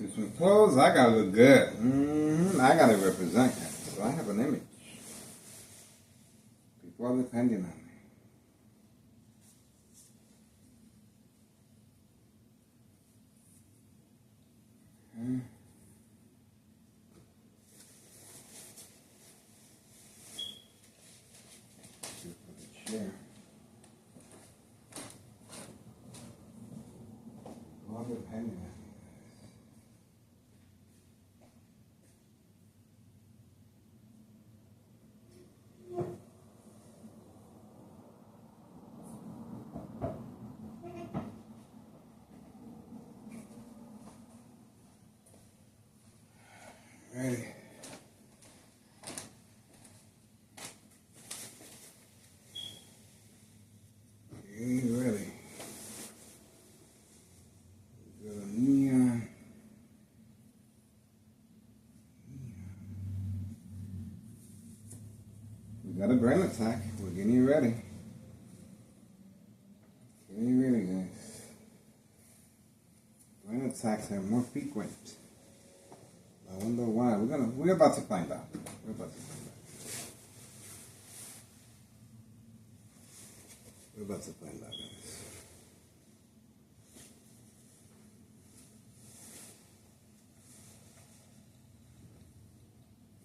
through some clothes. I gotta look good. I gotta represent that. So I have an image. People are depending on me. For the chair. All depending on me. Ready. Ready. Got a neon. We got a brain attack. We're getting you ready. Getting you ready, guys. Brain attacks are more frequent. I wonder why. We're about to find out. We're about to find out. We're about to find out, guys.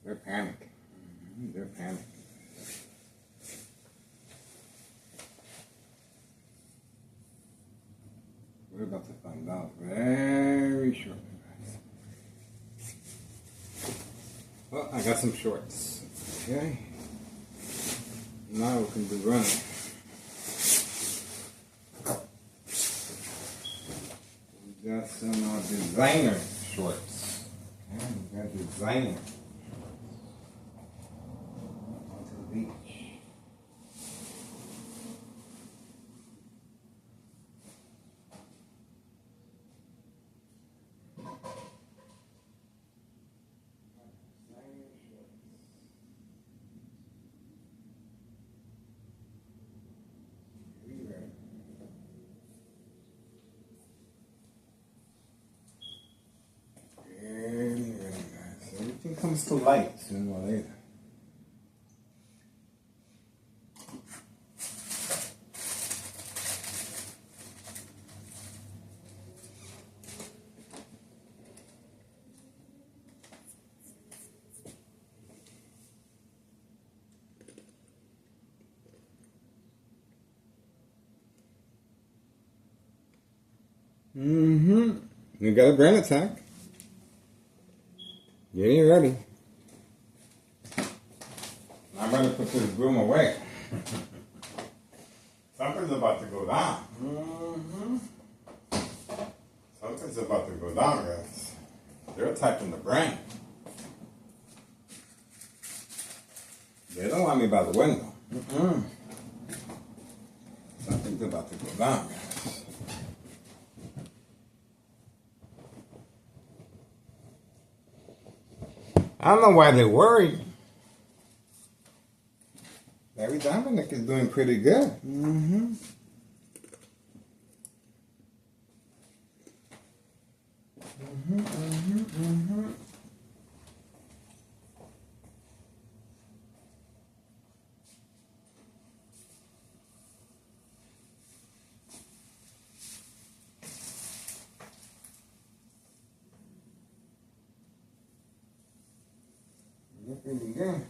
They're panicking. They're panicking. We're about to find out very shortly, guys. Well, I got some shorts. Okay. Now we can be running. We got some designer shorts. Okay, we got designer. Onto the beach. Everything comes to light sooner or later. You got a brain attack. Getting ready. I'm going to put this broom away. Something's about to go down. Something's about to go down, guys. They're attacking the brain. They don't want me by the window. Something's about to go down, guys. I don't know why they're worried. Larry Dominic is doing pretty good. Pretty good.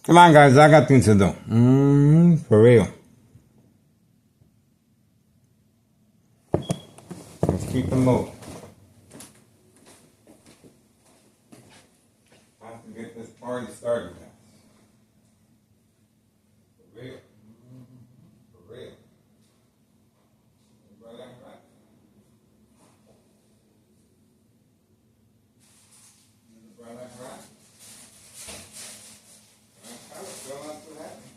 Come on, guys, I got things to do. For real. Let's keep them moving. Time to get this party started, guys. For real. For real. Right, right. Right, right. Still not too happy.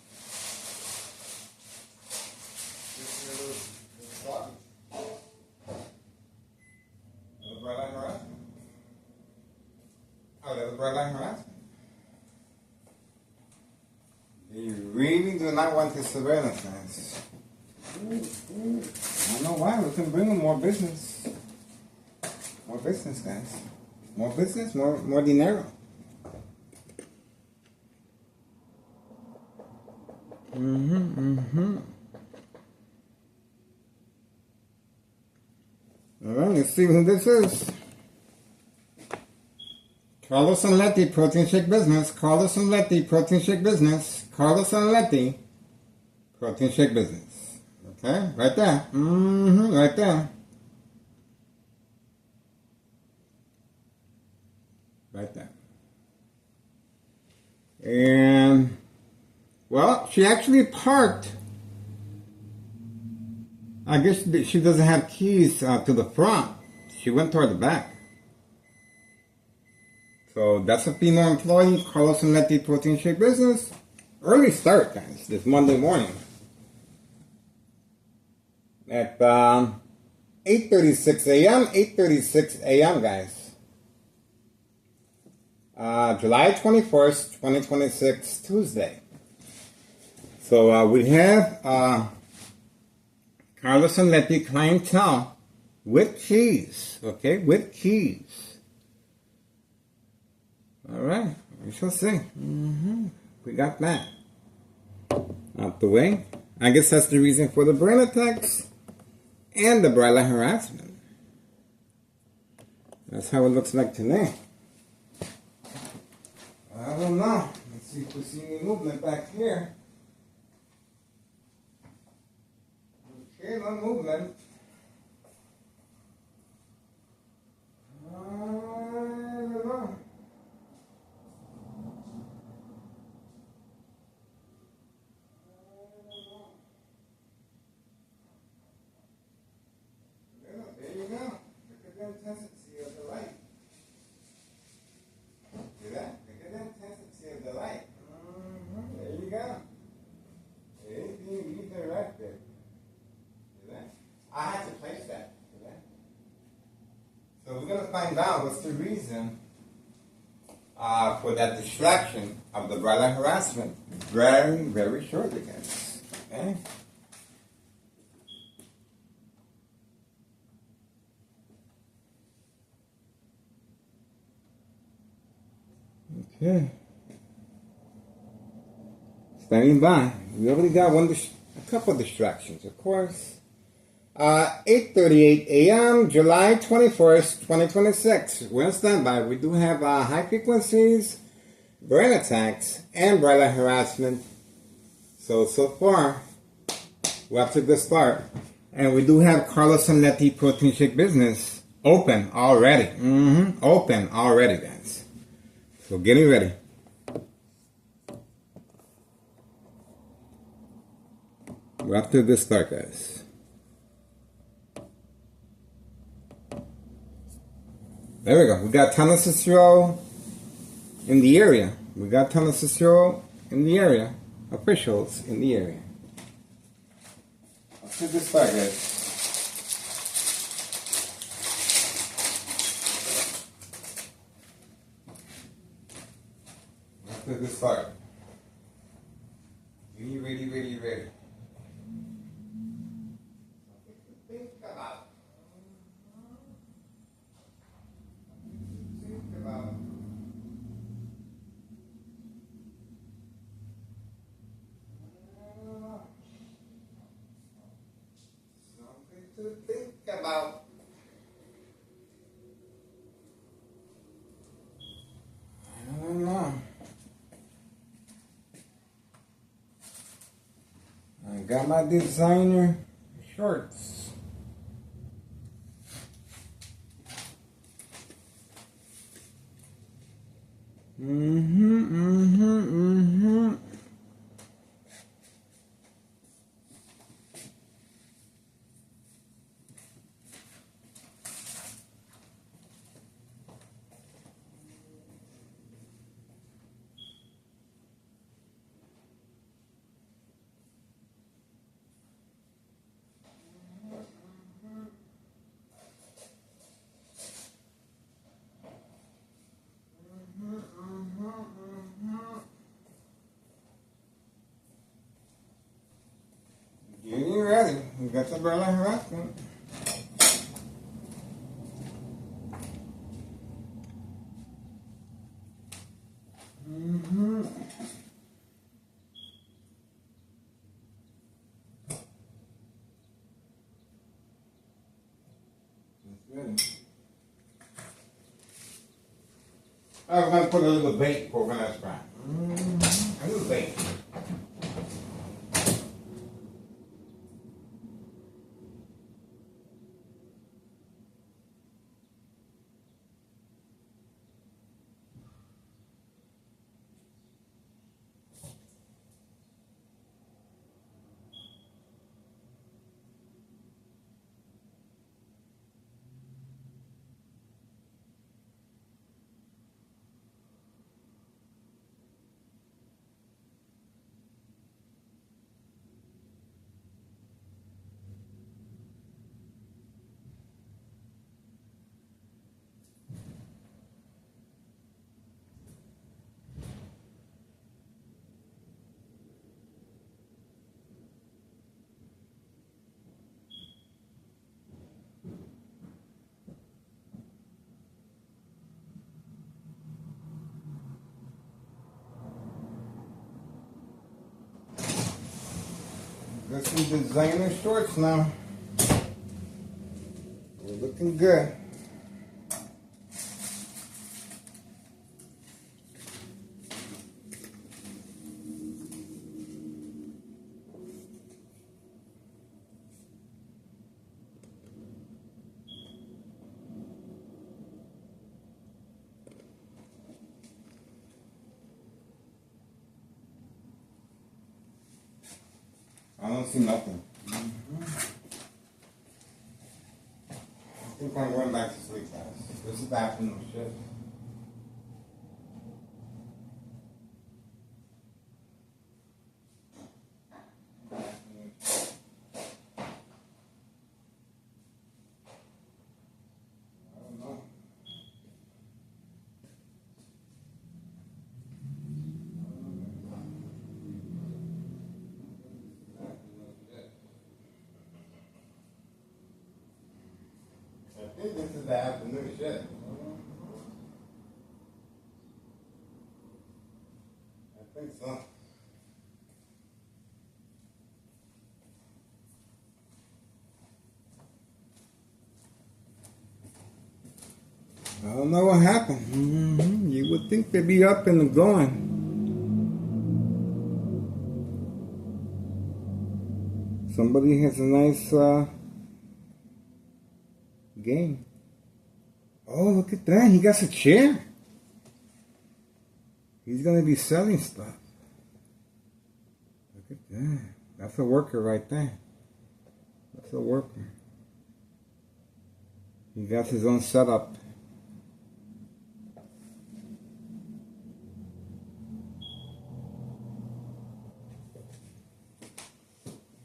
Just a little sloppy. Another bright line harassment. Oh, that's a bright line harassment. You really do not want this surveillance, guys. I don't know why. We can bring them more business. More business, guys. More business, more dinero. All right, let's see who this is. Carlos Anletti, Protein Shake Business. Carlos Anletti, Protein Shake Business. Carlos Anletti, Protein Shake Business. Okay, right there. Right there. Right there. And, well, she actually parked. I guess she doesn't have keys to the front. She went toward the back. So that's a female employee, Carlos Anletti, Protein Shake Business. Early start, guys, this Monday morning. At 8:36 a.m., 8:36 a.m., guys. July 21st, 2026, Tuesday. So we have Carlos Anletti clientele with keys, okay, with keys. All right, we shall see. We got that out the way. I guess that's the reason for the brain attacks and the bright light harassment. That's how it looks like today. I don't know. Let's see if we see any movement back here. Okay, no movement. I don't know. There you go. Look at the intensity of the light. See that? Look at the intensity of the light. There you go. You did right there. See that? I had to place that. See that? So we're going to find out what's the reason for that distraction of the bright light harassment very, very shortly, guys. Okay? Okay. Standing by. We already got a couple of distractions, of course. 8:38 a.m., July 21st, 2026. We're on standby. We do have high frequencies, brain attacks, and bright light harassment. So far, we're up to a good start. And we do have Carlos Anletti Protein Shake Business open already. Open already, guys. So getting ready. We're up to a good start, guys. There we go. We got Tana Cicero in the area. We got Tana Cicero in the area. Officials in the area. Let's get this start, guys. Let's get this start. Ready, ready, ready, ready. Think about. Something to think about. I don't know. got my designer shorts. Getting ready. We got the Berlin harassment. I was going to put a little bait for when I fry. A little bait. Got some designer shorts now. We're looking good. I don't see nothing. I think I'm going back to sleep, guys. This is the afternoon shift. I think this is the afternoon shift. I think so. I don't know what happened. You would think they'd be up and going. Somebody has a nice game. Oh, look at that. He got a chair. He's going to be selling stuff. Look at that. That's a worker right there. That's a worker. He got his own setup.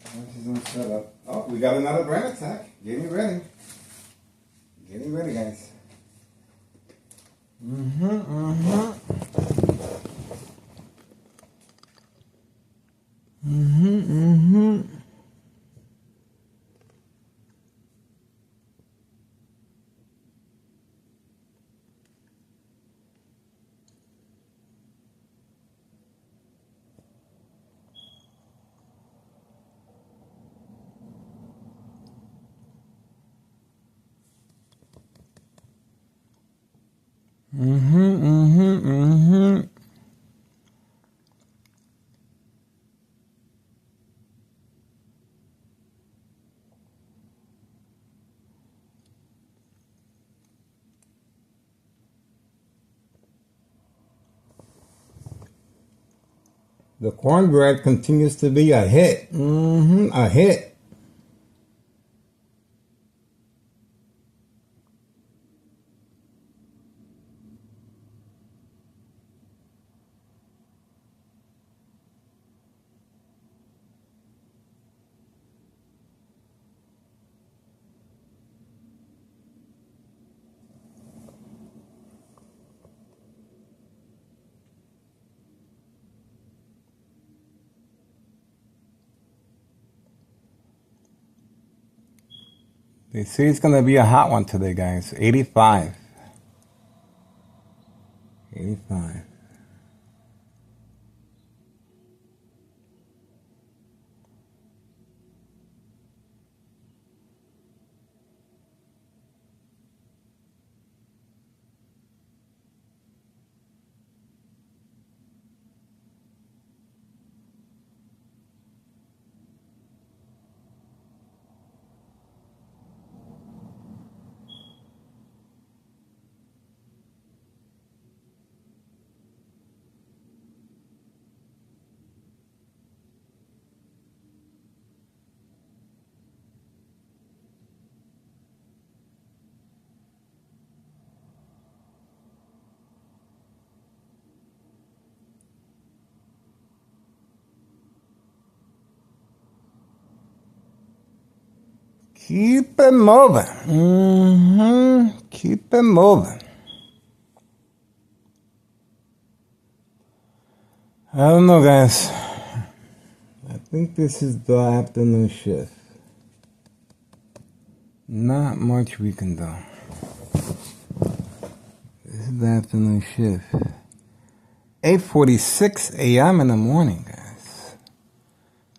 That's his own setup. Oh, we got another brand attack. Getting ready. Getting ready, guys. The cornbread continues to be a hit. A hit. They say it's going to be a hot one today, guys. 85. 85. Keep it moving. Keep it moving. I don't know, guys. I think this is the afternoon shift. Not much we can do. This is the afternoon shift. 8:46 a.m. in the morning, guys.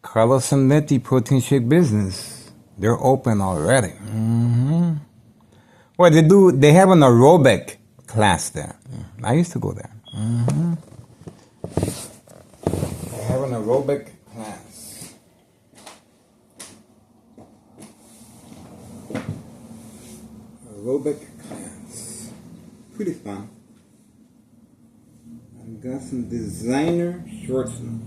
Carlos and Letty Protein Shake Business. They're open already. Well, they have an aerobic class there. I used to go there. They have an aerobic class. Aerobic class. Pretty fun. I've got some designer shorts now.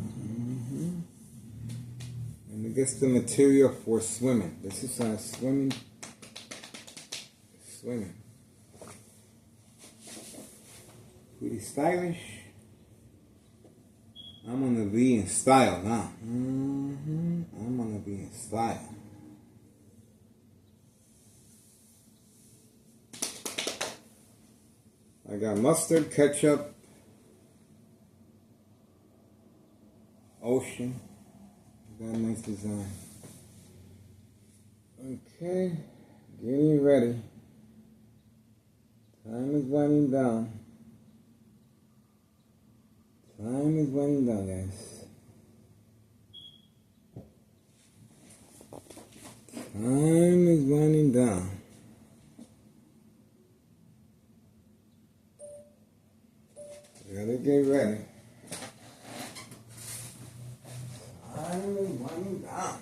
And I guess the material for swimming. This is swimming. Pretty stylish. I'm gonna be in style now. I'm gonna be in style. I got mustard, ketchup, ocean. Got a nice design. Okay, getting ready. Time is winding down. Time is winding down, guys. Time is winding down. Gotta get ready. Time is winding down.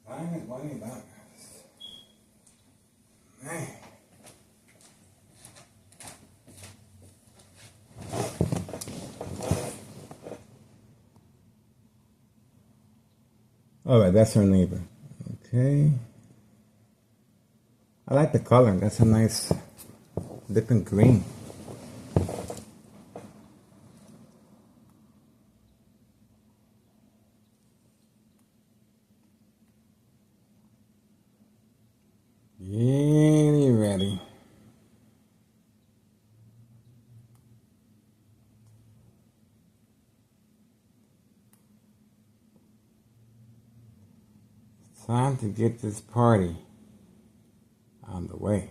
Time is winding down, guys. Man. Alright, that's our neighbor. Okay. I like the color. That's a nice different green. Getting ready. Time to get this party on the way.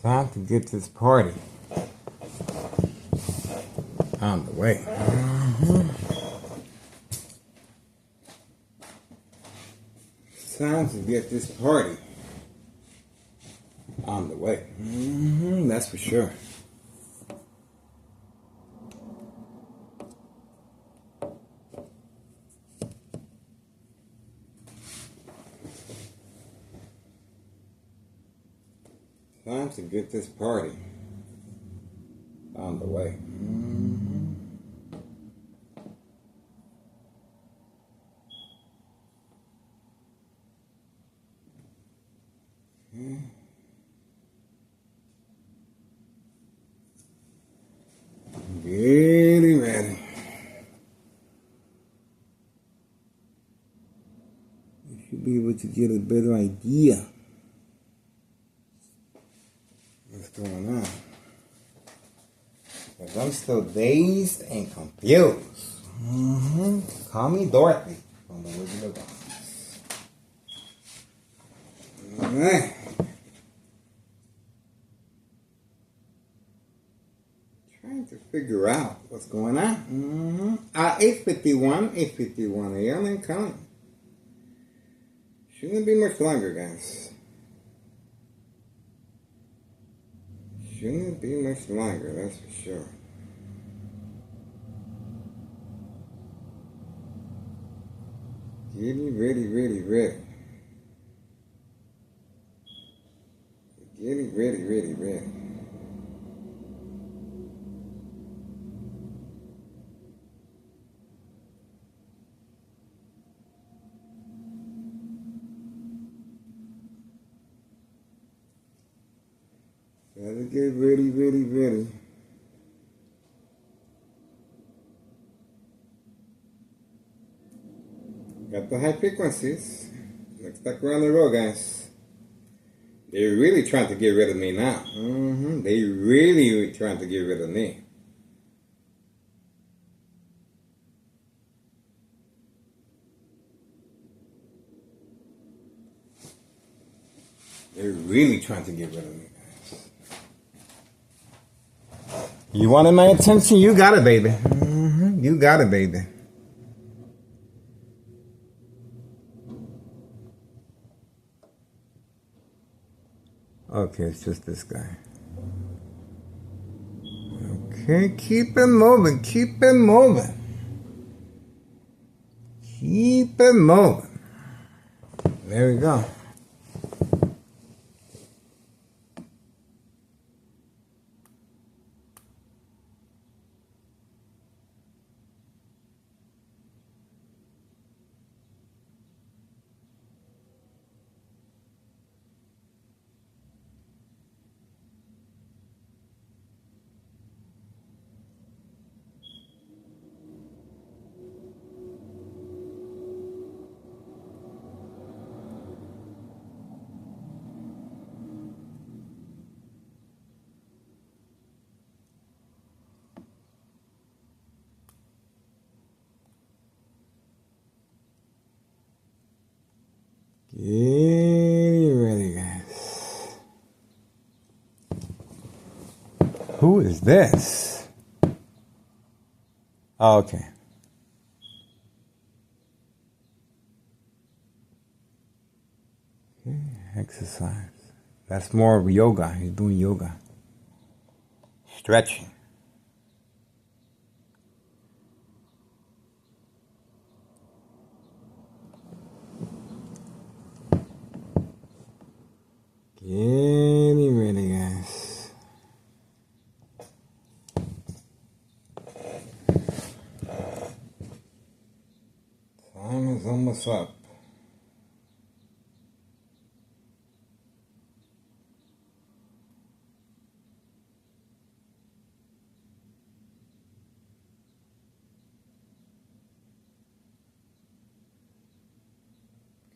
Time to get this party on the way. Time to get this party on the way. That's for sure. Time to get this party on the way. Getting ready. You should be able to get a better idea what's going on. Because I'm still dazed and confused. Call me Dorothy from the Wizard of Oz. Alright. Trying to figure out what's going on. 8:51 a.m. and counting. Shouldn't be much longer, guys. Shouldn't be much longer, that's for sure. Getting ready. Getting ready. Gotta get ready. Got the high frequencies. Looks like we're on the road, guys. They're really trying to get rid of me now. They really trying to get rid of me. They're really trying to get rid of me, guys. You wanted my attention? You got it, baby. You got it, baby. Okay, it's just this guy. Okay, keep it moving. There we go. Get ready, guys. Who is this? Oh, okay. Exercise. That's more of yoga. He's doing yoga. Stretching. Getting ready, guys. Time is almost up.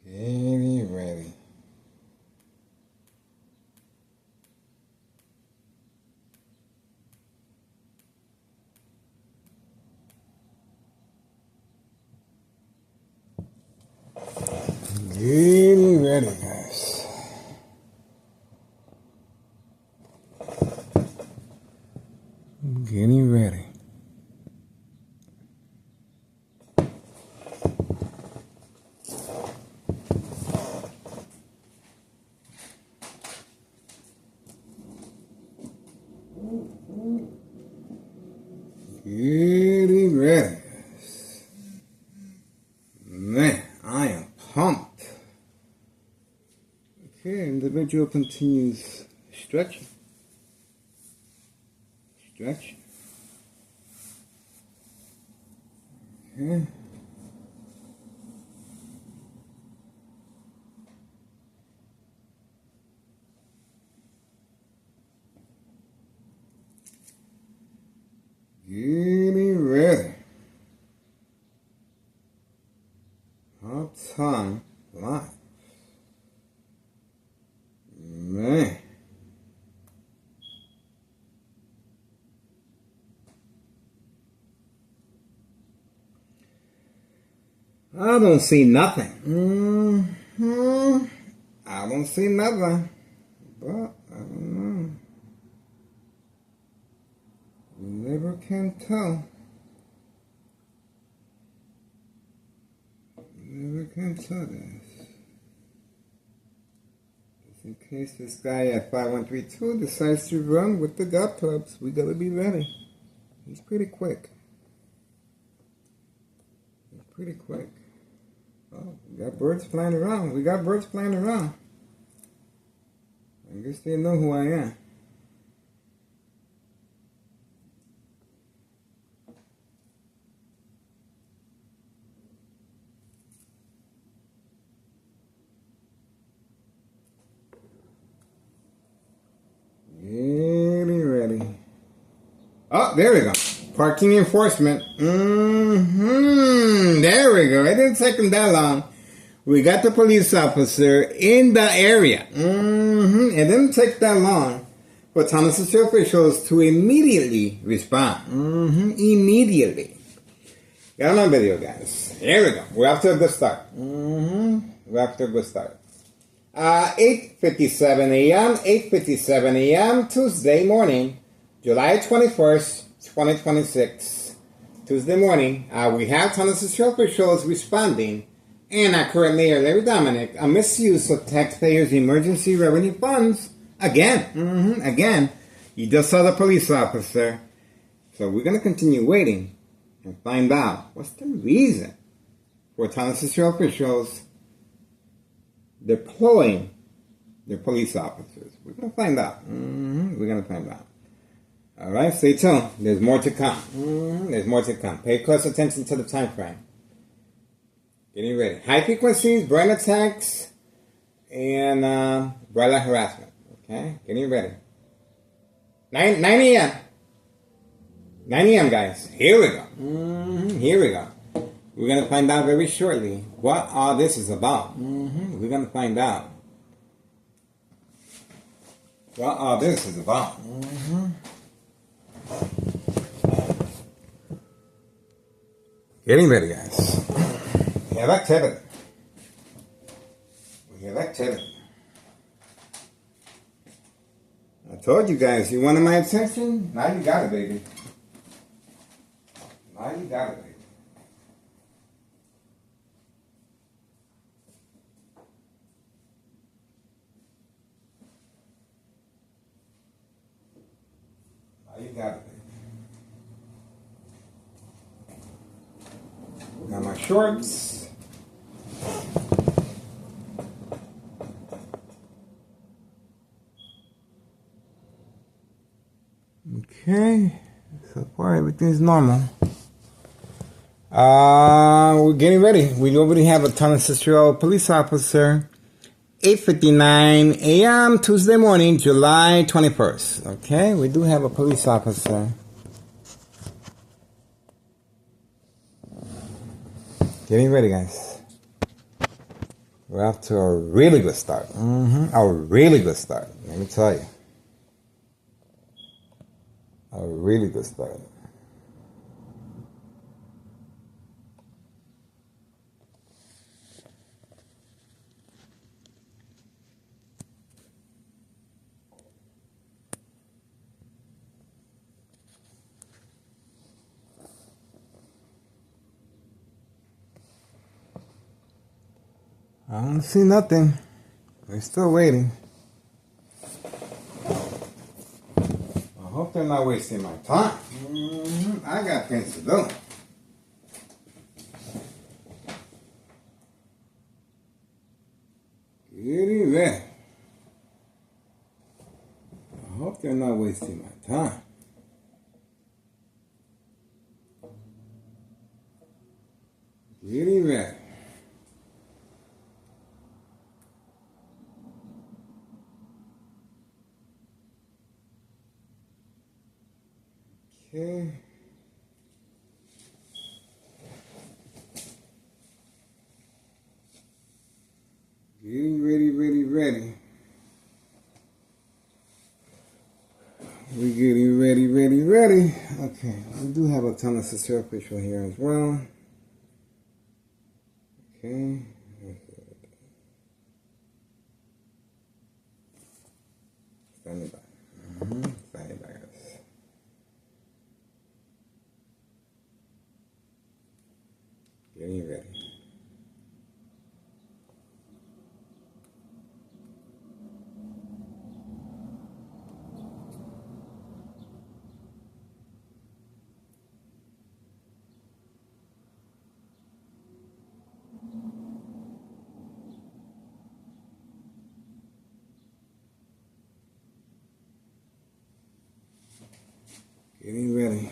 Getting ready. Getting ready. Getting ready. Man, I am pumped. Okay, individual continues stretching. Stretch. Okay. Getting ready. Hot time live. Man. I don't see nothing. I don't see nothing. But I don't know. You never can tell. You never can tell this. Just in case this guy at 5132 decides to run with the golf clubs, we gotta be ready. He's pretty quick. He's pretty quick. Oh, we got birds flying around. We got birds flying around. I guess they know who I am. Getting ready. Oh, there we go. Parking enforcement. There we go. It didn't take them that long. We got the police officer in the area. It didn't take that long for Thomas City officials to immediately respond. Immediately. Got my video, guys. Here we go. We're off to a good start. We're off to a good start. 8:57 a.m. 8:57 a.m. Tuesday morning, July 21st, 2026. Tuesday morning, we have Thomas City officials responding, and current Mayor Larry Dominic, a misuse of taxpayers' emergency revenue funds. Again. Again. You just saw the police officer. So we're going to continue waiting and find out what's the reason for Thomas City officials deploying their police officers. We're going to find out. We're going to find out. All right, stay tuned. There's more to come. There's more to come. Pay close attention to the time frame. Getting ready. High frequencies, brain attacks, and bright light harassment. Okay, getting ready. 9 a.m. 9 a.m. guys. Here we go. Here we go. We're going to find out very shortly what all this is about. We're going to find out what all this is about. Getting ready, guys. We have activity. We have activity. I told you guys, you wanted my attention? Now you got it, baby. Now you got it, baby. You got it. Got my shorts. Okay. So far everything's normal. We're getting ready. We already have a Thomas City police officer. 8:59 a.m. Tuesday morning, July 21st. Okay, we do have a police officer. Getting ready, guys. We're off to a really good start. A really good start. Let me tell you. A really good start. I don't see nothing. We're still waiting. I hope they're not wasting my time. I got things to do. Getty ready. I hope they're not wasting my time. Getty ready. Okay. Getting ready. We're getting ready. Okay, we do have a ton of sister official here as well. Okay. Standing by. Standing by, guys. Getting ready. Getting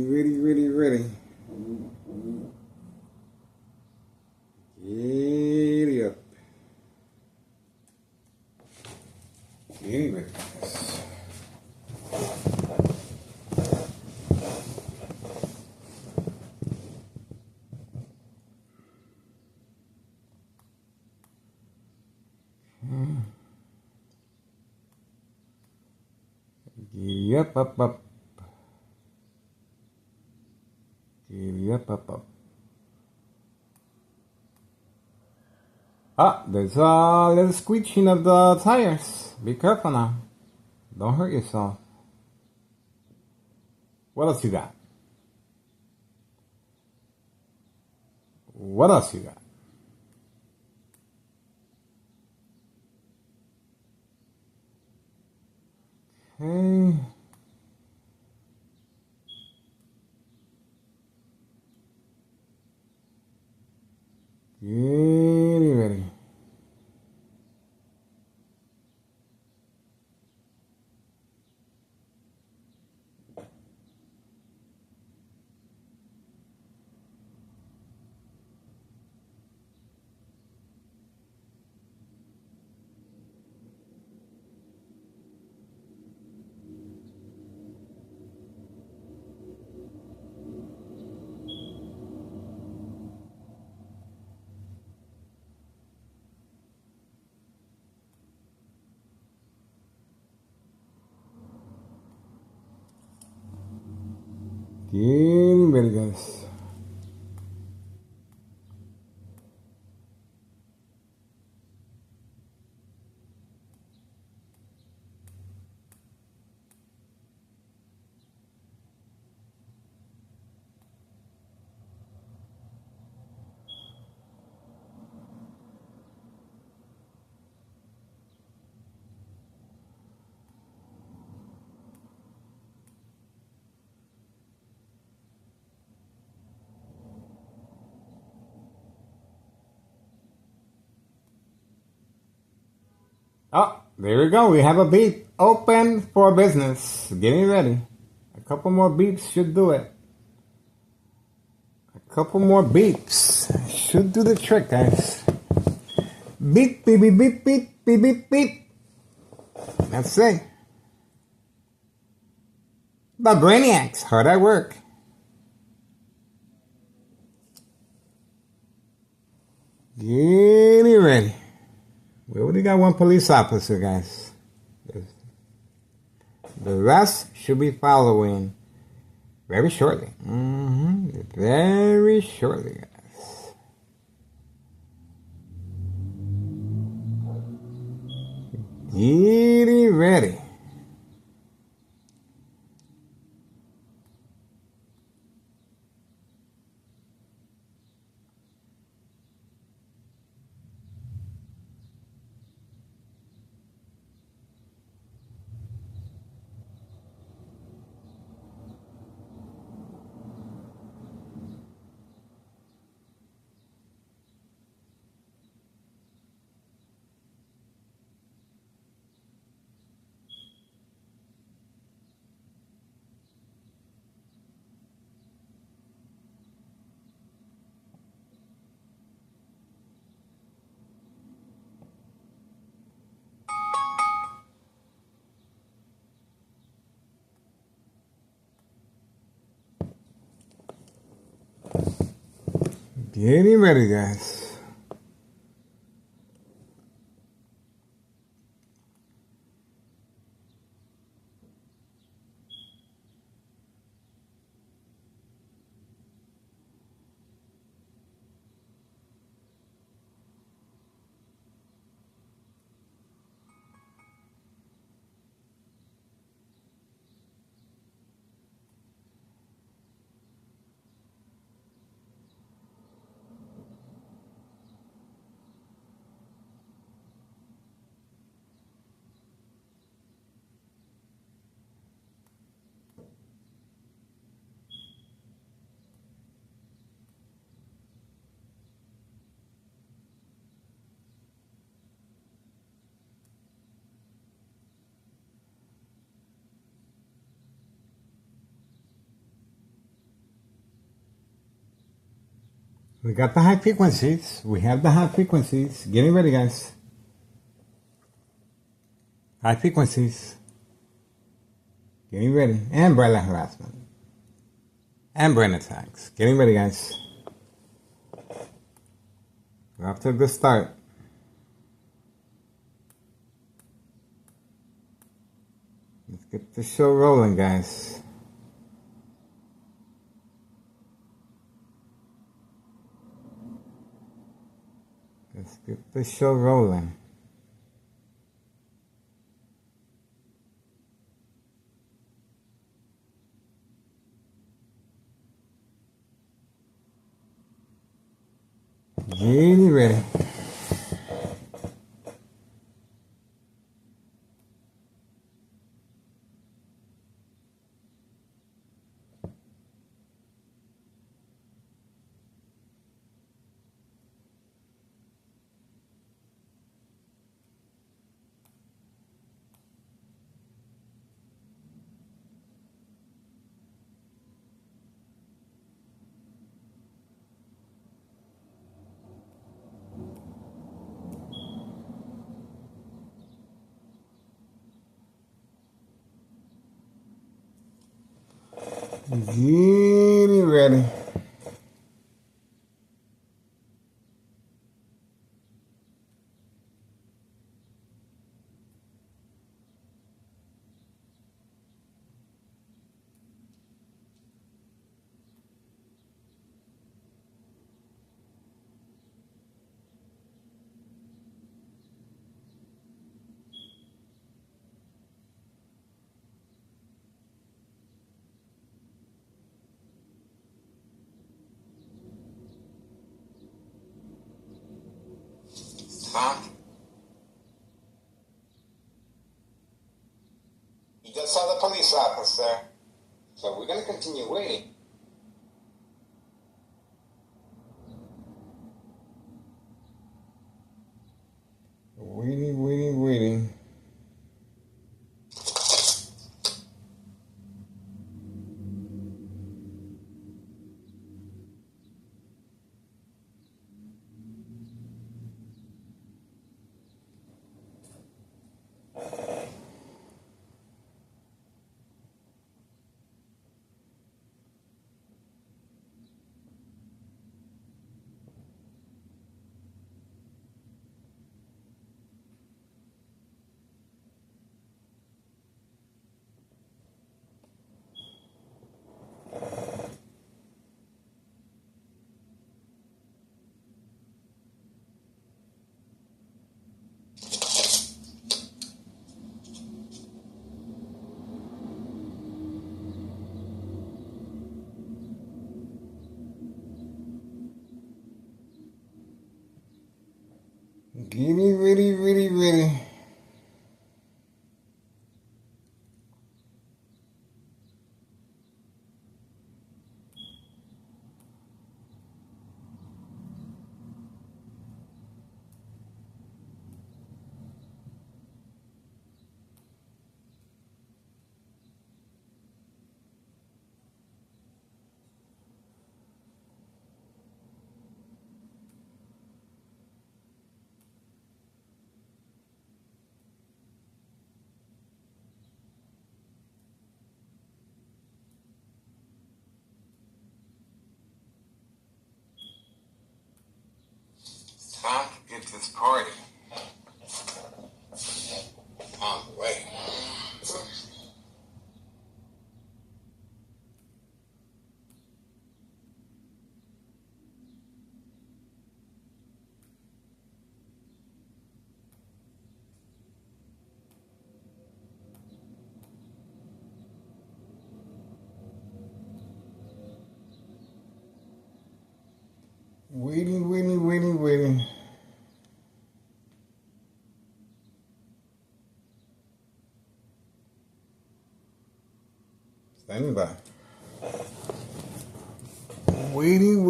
ready. Getting ready. Giddy up. Getting ready. Giddy up. Giddy up. Ah, there's a little squeaking of the tires. Be careful now. Don't hurt yourself. What else you got? What else you got? Okay. Getting ready. Getting ready, guys. Oh, there we go. We have a beep open for business. Getting ready. A couple more beeps should do it. A couple more beeps should do the trick, guys. Beep, beep, beep, beep, beep, beep, beep, beep. That's it. The Brainiacs, hard at work. Getting ready. We only got one police officer, guys. The rest should be following very shortly. Very shortly, guys. Getting ready. Getting ready, guys. We got the high frequencies. We have the high frequencies. Getting ready, guys. High frequencies. Getting ready. And brain harassment. And brain attacks. Getting ready, guys. We're off to a good start. Let's get the show rolling, guys. Let's get the show rolling. Getting ready. Getting ready. Huh? You just saw the police officer. So we're going to continue waiting. Waiting. Getting ready. Time to get this party on the way. Waiting. Standing by. Waiting.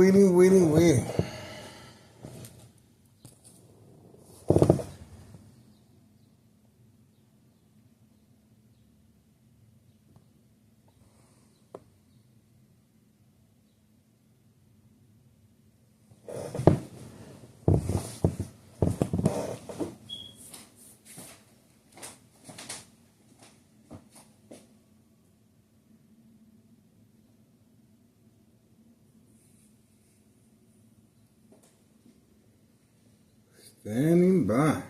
Standing by.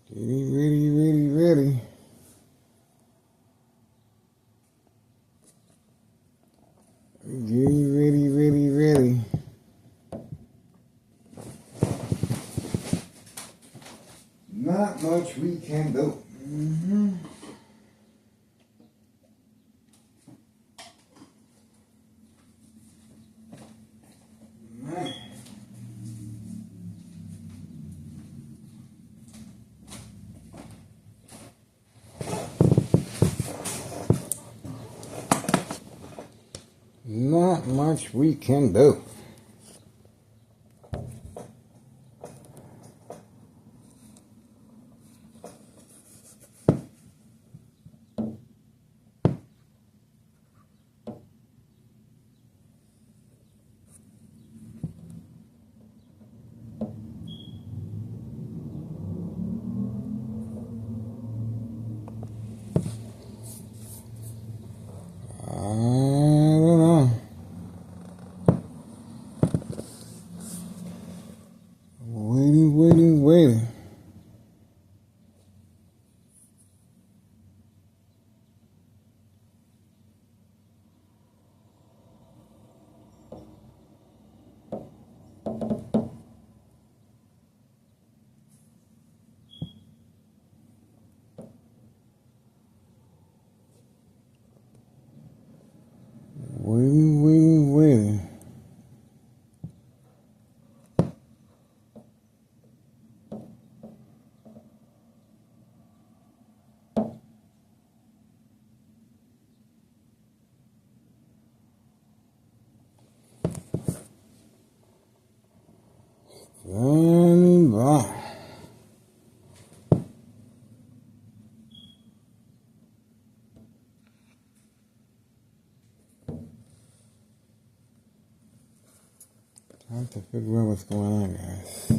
Getting ready. Getting ready. Not much we can do. Man. Not much we can do. Waiting. Waiting. Standing by. have to figure out what's going on, guys.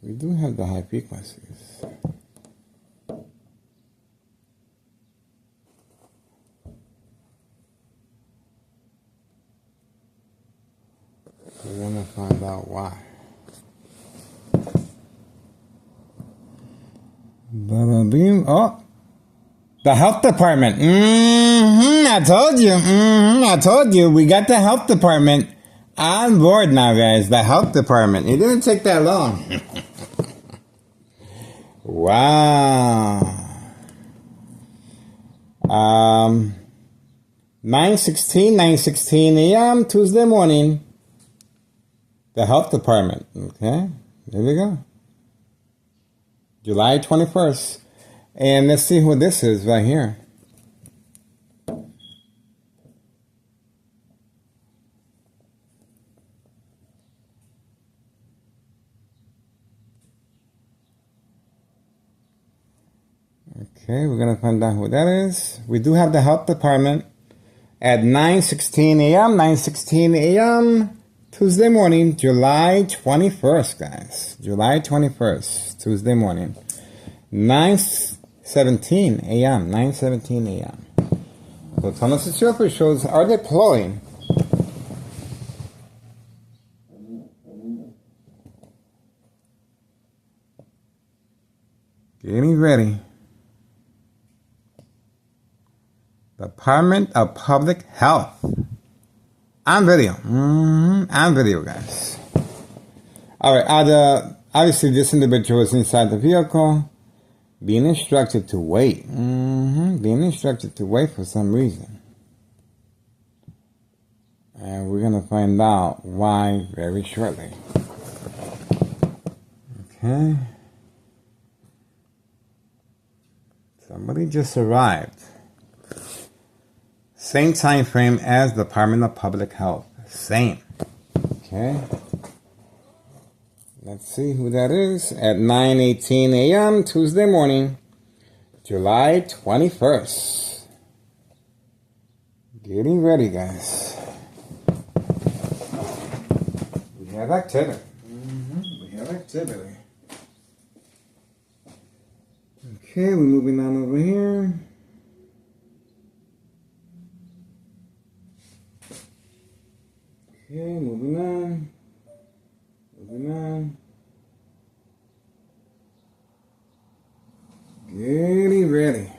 We do have the high frequencies. We're gonna find out why. Oh, the health department. I told you. I told you. We got the health department on board now, guys. The health department. It didn't take that long. Wow. 9:16 a.m. Tuesday morning. The health department. Okay. There we go. July 21st. And let's see who this is right here. Okay, we're going to find out who that is. We do have the health department at 9:16 a.m. 9:16 a.m. Tuesday morning, July 21st, guys. July 21st, Tuesday morning. 9:17 a.m. 9:17 a.m. So tunnel security shows are deploying. Getting ready. Department of Public Health. On video. On video, guys. Alright, obviously this individual is inside the vehicle. Being instructed to wait. Being instructed to wait for some reason. And we're going to find out why very shortly. Okay. Somebody just arrived. Same time frame as Department of Public Health. Same. Okay. Let's see who that is. At 9:18 a.m. Tuesday morning, July 21st. Getting ready, guys. We have activity. We have activity. Okay, we're moving on over here. Okay, moving on. Moving on. Getting ready.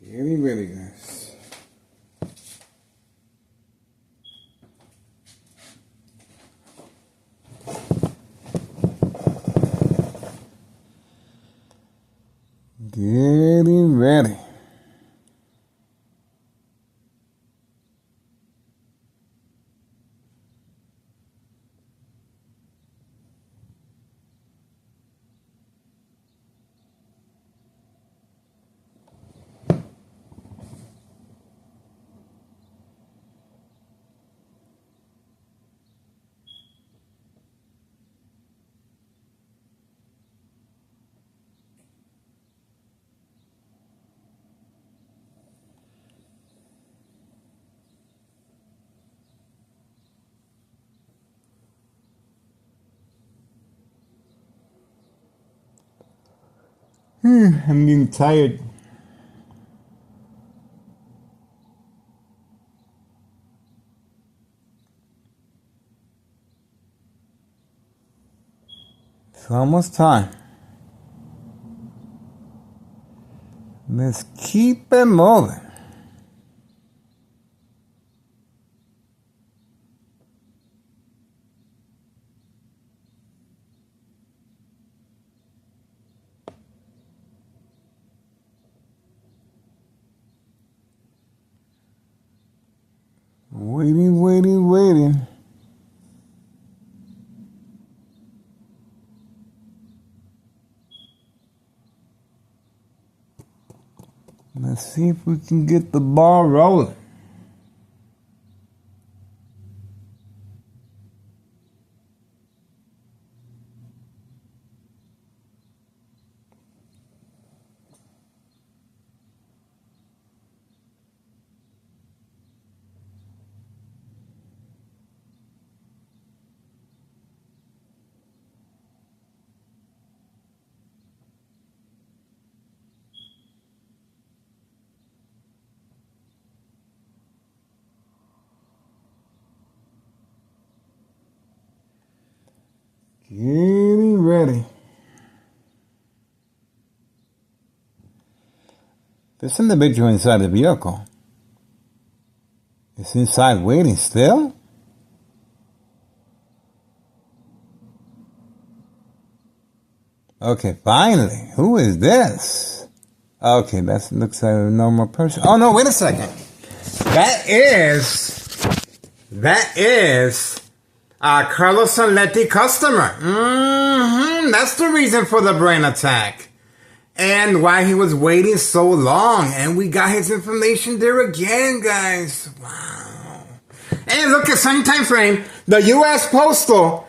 Getting ready, guys. Getting ready. I'm getting tired. It's almost time. Let's keep it moving. Waiting. Let's see if we can get the ball rolling. Getting ready. This individual inside the vehicle is inside waiting still? Okay, finally. Who is this? Okay, that looks like a normal person. Oh, no, wait a second. That is Carlos Sanletti customer. That's the reason for the brain attack. And why he was waiting so long. And we got his information there again, guys. Wow. And look at same time frame. The U.S. Postal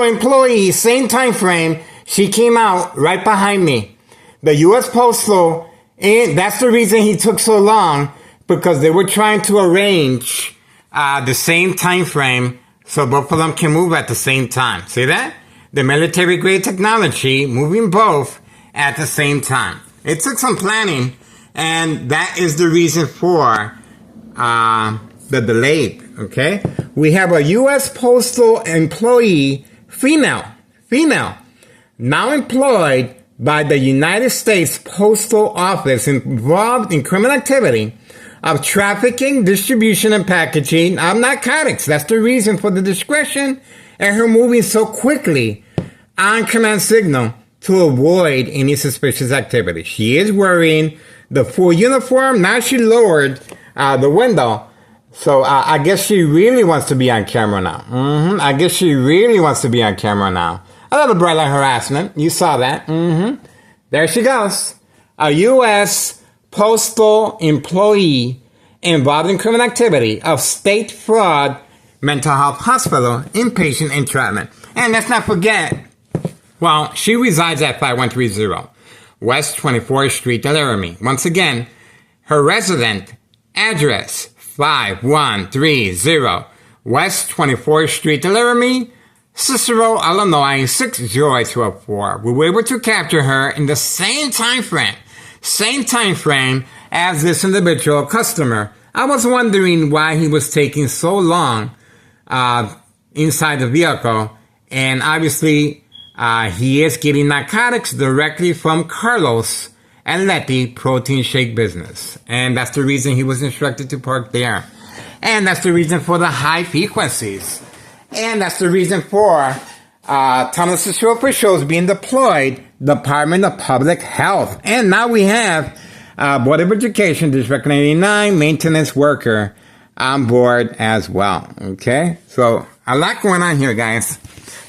employee, same time frame. She came out right behind me. The U.S. Postal, and that's the reason he took so long, because they were trying to arrange the same time frame so both of them can move at the same time. See that? The military grade technology moving both at the same time. It took some planning, and that is the reason for the delay. Okay? We have a U.S. Postal employee, female, now employed by the United States Postal Office, involved in criminal activity of trafficking, distribution, and packaging of narcotics. That's the reason for the discretion and her moving so quickly on command signal to avoid any suspicious activity. She is wearing the full uniform. Now she lowered the window. So I guess she really wants to be on camera now. I guess she really wants to be on camera now. A little bright light harassment. You saw that. There she goes. A U.S. Postal employee involved in criminal activity of State Fraud Mental Health Hospital inpatient entrapment. And let's not forget, well, she resides at 5130 West 24th Street, Laramie. Once again, her resident address, 5130 West 24th Street, Laramie, Cicero, Illinois, 60204. We were able to capture her in the same time frame as this individual customer. I was wondering why he was taking so long inside the vehicle, and obviously he is getting narcotics directly from Carlos Sanletti Protein Shake Business, and that's the reason he was instructed to park there, and that's the reason for the high frequencies. And that's the reason for Thomas Cicero officials being deployed, Department of Public Health. And now we have Board of Education, District 99, maintenance worker on board as well. Okay? So a lot going on here, guys.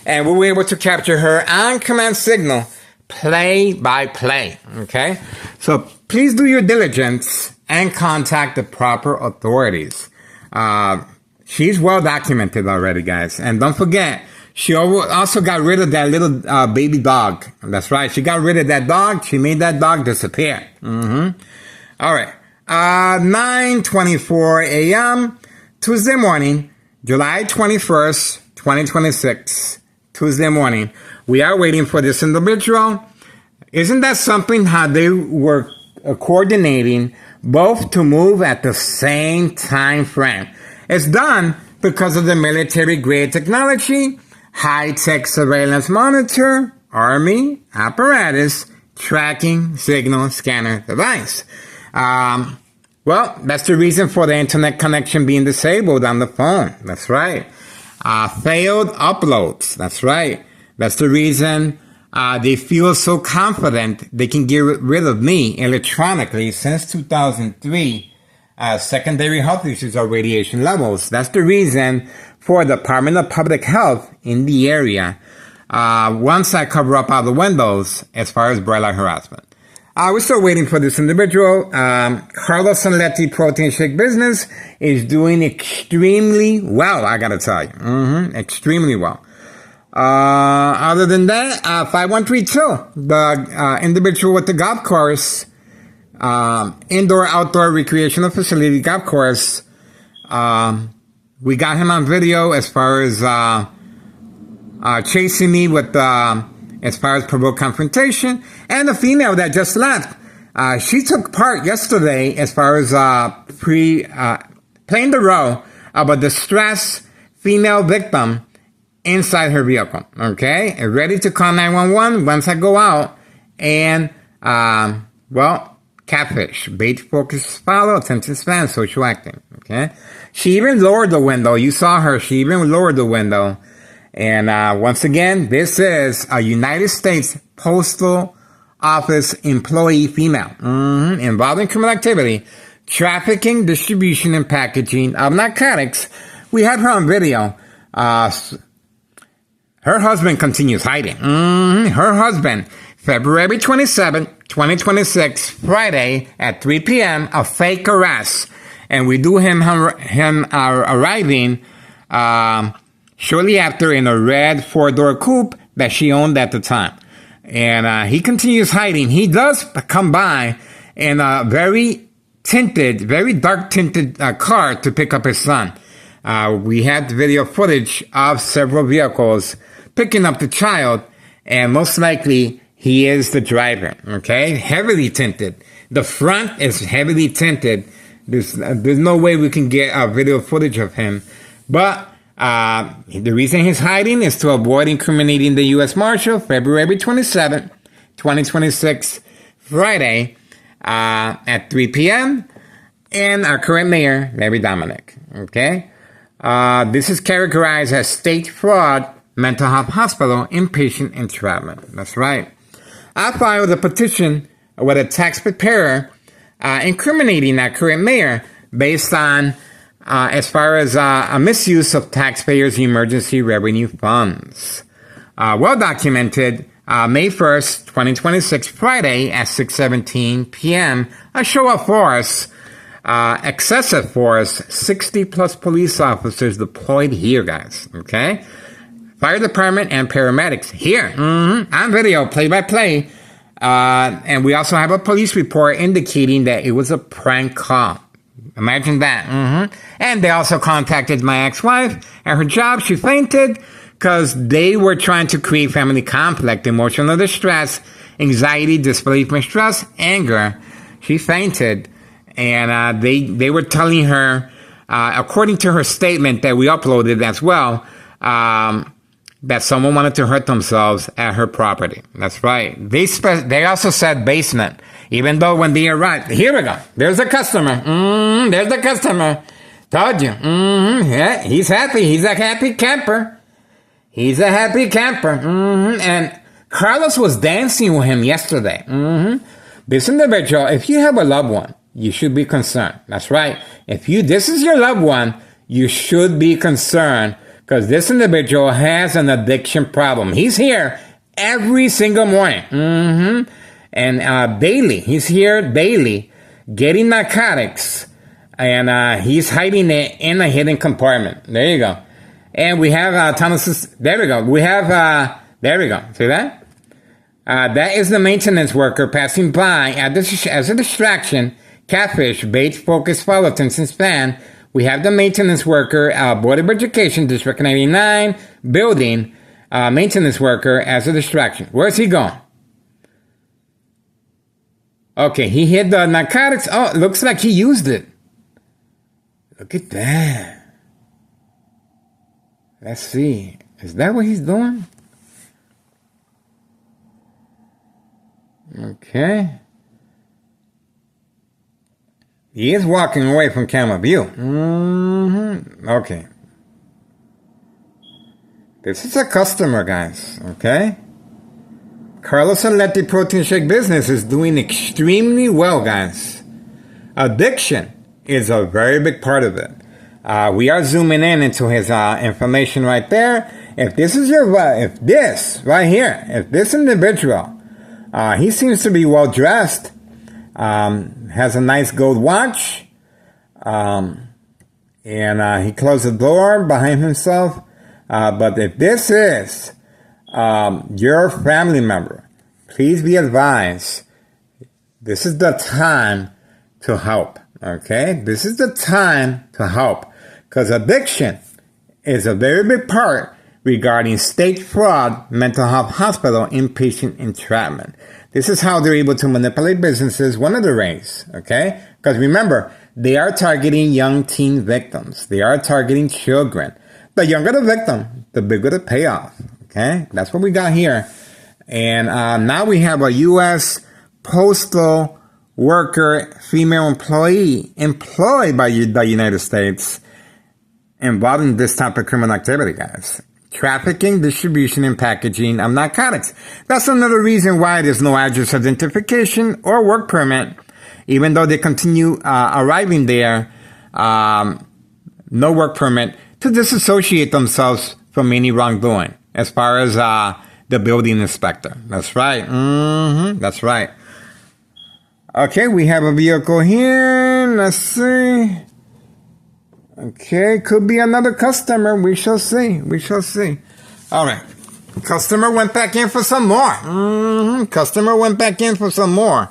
And we were able to capture her on command signal, play by play. Okay? So please do your diligence and contact the proper authorities. She's well documented already, guys. And don't forget, she also got rid of that little baby dog. That's right. She got rid of that dog. She made that dog disappear. All right. 9:24 a.m. Tuesday morning, July 21st, 2026. Tuesday morning. We are waiting for this individual. Isn't that something how they were coordinating both to move at the same time frame? It's done because of the military-grade technology, high-tech surveillance monitor, Army apparatus, tracking signal scanner device. Well, that's the reason for the internet connection being disabled on the phone. That's right. Failed uploads. That's right. That's the reason they feel so confident they can get rid of me electronically since 2003. Secondary health issues or radiation levels. That's the reason for the Department of Public Health in the area. Once I cover up all the windows as far as bright light harassment. We're still waiting for this individual. Carlos Sanletti Protein Shake Business is doing extremely well, I gotta tell you. Extremely well. Other than that, 5132, the individual with the golf course, indoor-outdoor recreational facility golf course. We got him on video as far as chasing me with as far as provoked confrontation. And the female that just left, she took part yesterday as far as playing the role of a distressed female victim inside her vehicle, okay? Ready to call 911 once I go out. And, catfish, bait, focus, follow, attention span, social acting, okay? She even lowered the window. You saw her. She even lowered the window. And once again, this is a United States Postal Office employee female involved in criminal activity, trafficking, distribution, and packaging of narcotics. We have her on video. Her husband continues hiding. Her husband, February 27, 2026, Friday at 3 p.m., a fake arrest. And we do him arriving shortly after in a red 4-door coupe that she owned at the time. And he continues hiding. He does come by in a very dark tinted car to pick up his son. We had video footage of several vehicles picking up the child, and most likely he is the driver, okay? Heavily tinted. The front is heavily tinted. There's no way we can get video footage of him. But the reason he's hiding is to avoid incriminating the U.S. Marshal, February 27, 2026, Friday, at 3 p.m., and our current mayor, Larry Dominic, okay? This is characterized as state fraud, mental health hospital, inpatient entrapment. That's right. I filed a petition with a tax preparer incriminating our current mayor based on as far as a misuse of taxpayers' emergency revenue funds. Well documented, May 1st, 2026, Friday at 6:17 p.m., a show of force, excessive force, 60-plus police officers deployed here, guys, okay? Fire department and paramedics here, on video, play-by-play. And we also have a police report indicating that it was a prank call. Imagine that. And they also contacted my ex-wife at her job. She fainted because they were trying to create family conflict, emotional distress, anxiety, disbelief, stress, anger. She fainted. And they were telling her, according to her statement that we uploaded as well, that someone wanted to hurt themselves at her property. That's right. They also said basement, even though when they arrived, here we go. There's a customer. There's the customer. Told you. Yeah, he's happy. He's a happy camper. He's a happy camper. And Carlos was dancing with him yesterday. This individual, if you have a loved one, you should be concerned. That's right. If this is your loved one, you should be concerned because this individual has an addiction problem. He's here every single morning. And daily. He's here daily getting narcotics. And he's hiding it in a hidden compartment. There you go. And we have Thomas's. There we go. We have, there we go. See that? That is the maintenance worker passing by as a distraction. Catfish, bait, focus, follow, attention span. We have the maintenance worker, Board of Education, District 99, building, maintenance worker as a distraction. Where's he going? Okay, he hid the narcotics. Oh, it looks like he used it. Look at that. Let's see. Is that what he's doing? Okay. He is walking away from camera view. Okay. This is a customer, guys. Okay? Carlos Aletti Protein Shake business is doing extremely well, guys. Addiction is a very big part of it. We are zooming into his information right there. If this is if this right here, if this individual, he seems to be well dressed, has a nice gold watch, and he closed the door behind himself. But if this is your family member, please be advised, this is the time to help, okay? This is the time to help, because addiction is a very big part regarding state fraud, mental health hospital, inpatient entrapment. This is how they're able to manipulate businesses, one of the ways, okay? Because remember, they are targeting young teen victims. They are targeting children. The younger the victim, the bigger the payoff. Okay, that's what we got here. And now we have a U.S. postal worker, female employee, employed by the United States, involved in this type of criminal activity, guys. Trafficking, distribution, and packaging of narcotics. That's another reason why there's no address identification or work permit, even though they continue arriving there, no work permit, to disassociate themselves from any wrongdoing, as far as the building inspector. That's right. That's right. Okay, we have a vehicle here. Let's see. Okay, could be another customer. We shall see. We shall see. All right. Customer went back in for some more. Customer went back in for some more.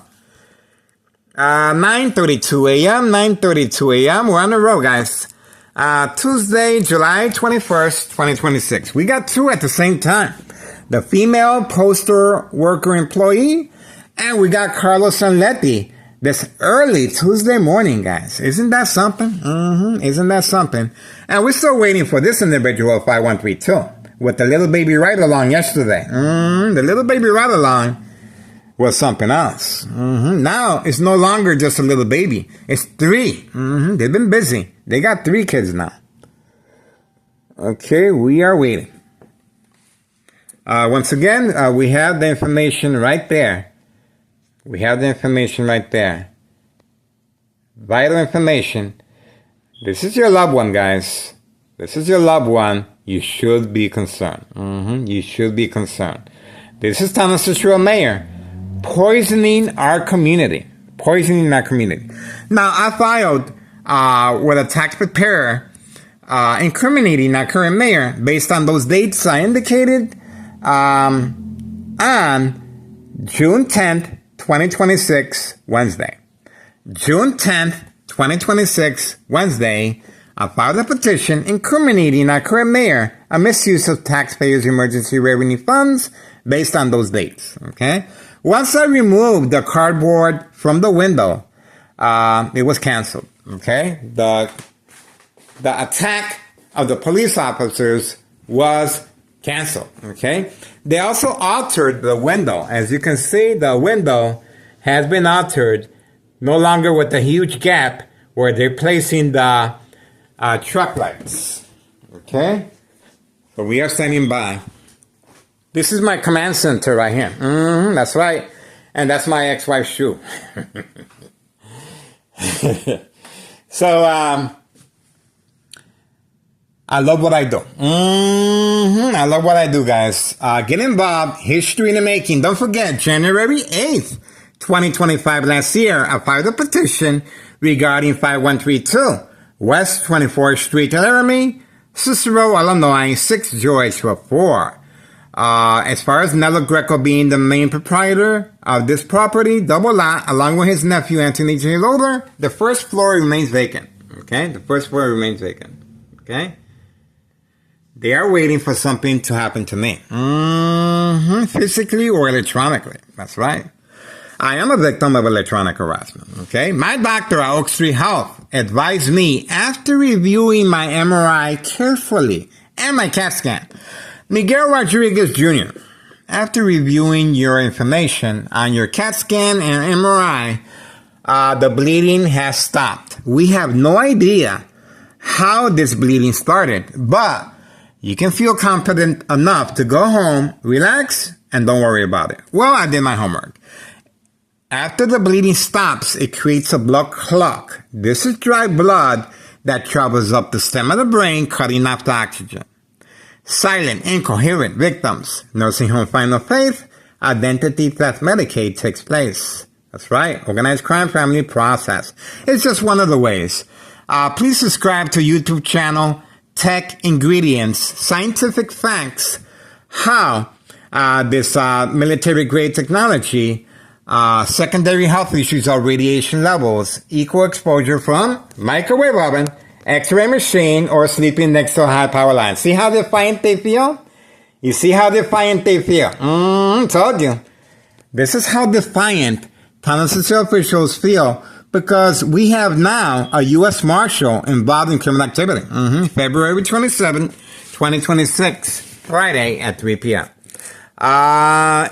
9:32 a.m. 9:32 a.m. We're on the road, guys. Tuesday, July 21st, 2026. We got two at the same time. The female postal worker employee, and we got Carlos Sanletti this early Tuesday morning, guys. Isn't that something? Isn't that something? And we're still waiting for this individual, 5132, with the little baby ride-along yesterday. The little baby ride-along was something else. Now, it's no longer just a little baby. It's three. They've been busy. They got 3 kids now. Okay, we are waiting. Once again, we have the information right there. We have the information right there. Vital information. This is your loved one, guys. This is your loved one. You should be concerned. You should be concerned. This is Thomas Cicero Mayor. Poisoning our community. Poisoning our community. Now, I filed with a tax preparer incriminating our current mayor based on those dates I indicated on June 10th, 2026, Wednesday. June 10th, 2026, Wednesday, I filed a petition incriminating our current mayor a misuse of taxpayers' emergency revenue funds based on those dates. Okay? Once I removed the cardboard from the window, it was canceled. Okay? The attack of the police officers was canceled. Okay? They also altered the window. As you can see, the window has been altered, no longer with a huge gap where they're placing the truck lights. Okay? So we are standing by. This is my command center right here. That's right. And that's my ex-wife's shoe. So, I love what I do. I love what I do, guys. Get involved. History in the making. Don't forget, January 8th, 2025, last year, I filed a petition regarding 5132 West 24th Street, Laramie, Cicero, Illinois, 6 George 4. As far as Nello Greco being the main proprietor of this property, double lot, along with his nephew, Anthony J. Loader, the first floor remains vacant. Okay? The first floor remains vacant. Okay? They are waiting for something to happen to me. Physically or electronically. That's right. I am a victim of electronic harassment. Okay? My doctor at Oak Street Health advised me, after reviewing my MRI carefully and my CAT scan, Miguel Rodriguez Jr., after reviewing your information on your CAT scan and MRI, the bleeding has stopped. We have no idea how this bleeding started, but you can feel confident enough to go home, relax, and don't worry about it. Well, I did my homework. After the bleeding stops, it creates a blood clot. This is dry blood that travels up the stem of the brain, cutting off the oxygen. Silent, incoherent victims. Nursing home final faith. Identity theft Medicaid takes place. That's right. Organized crime family process. It's just one of the ways. Please subscribe to YouTube channel Tech Ingredients, Scientific Facts, how this military-grade technology, secondary health issues of radiation levels, equal exposure from microwave oven, X-ray machine, or sleeping next to a high-power line. See how defiant they feel? You see how defiant they feel? Told you. This is how defiant Thomas officials feel, because we have now a U.S. Marshal involved in criminal activity. February 27, 2026, Friday at 3 p.m.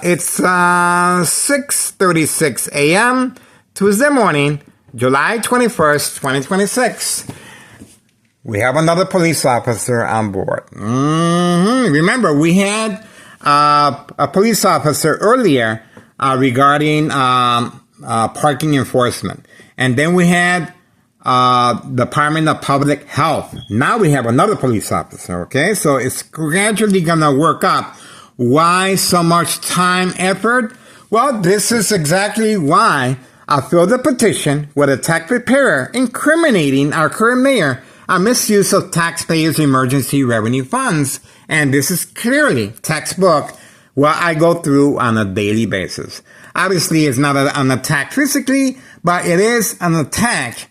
It's 6:36 a.m. Tuesday morning, July 21st, 2026. We have another police officer on board. Remember, we had a police officer earlier regarding parking enforcement. And then we had Department of Public Health. Now we have another police officer, okay? So it's gradually going to work up. Why so much time, effort? Well, this is exactly why I filed a petition with a tax preparer incriminating our current mayor on misuse of taxpayers' emergency revenue funds. And this is clearly textbook what I go through on a daily basis. Obviously, it's not an attack physically, but it is an attack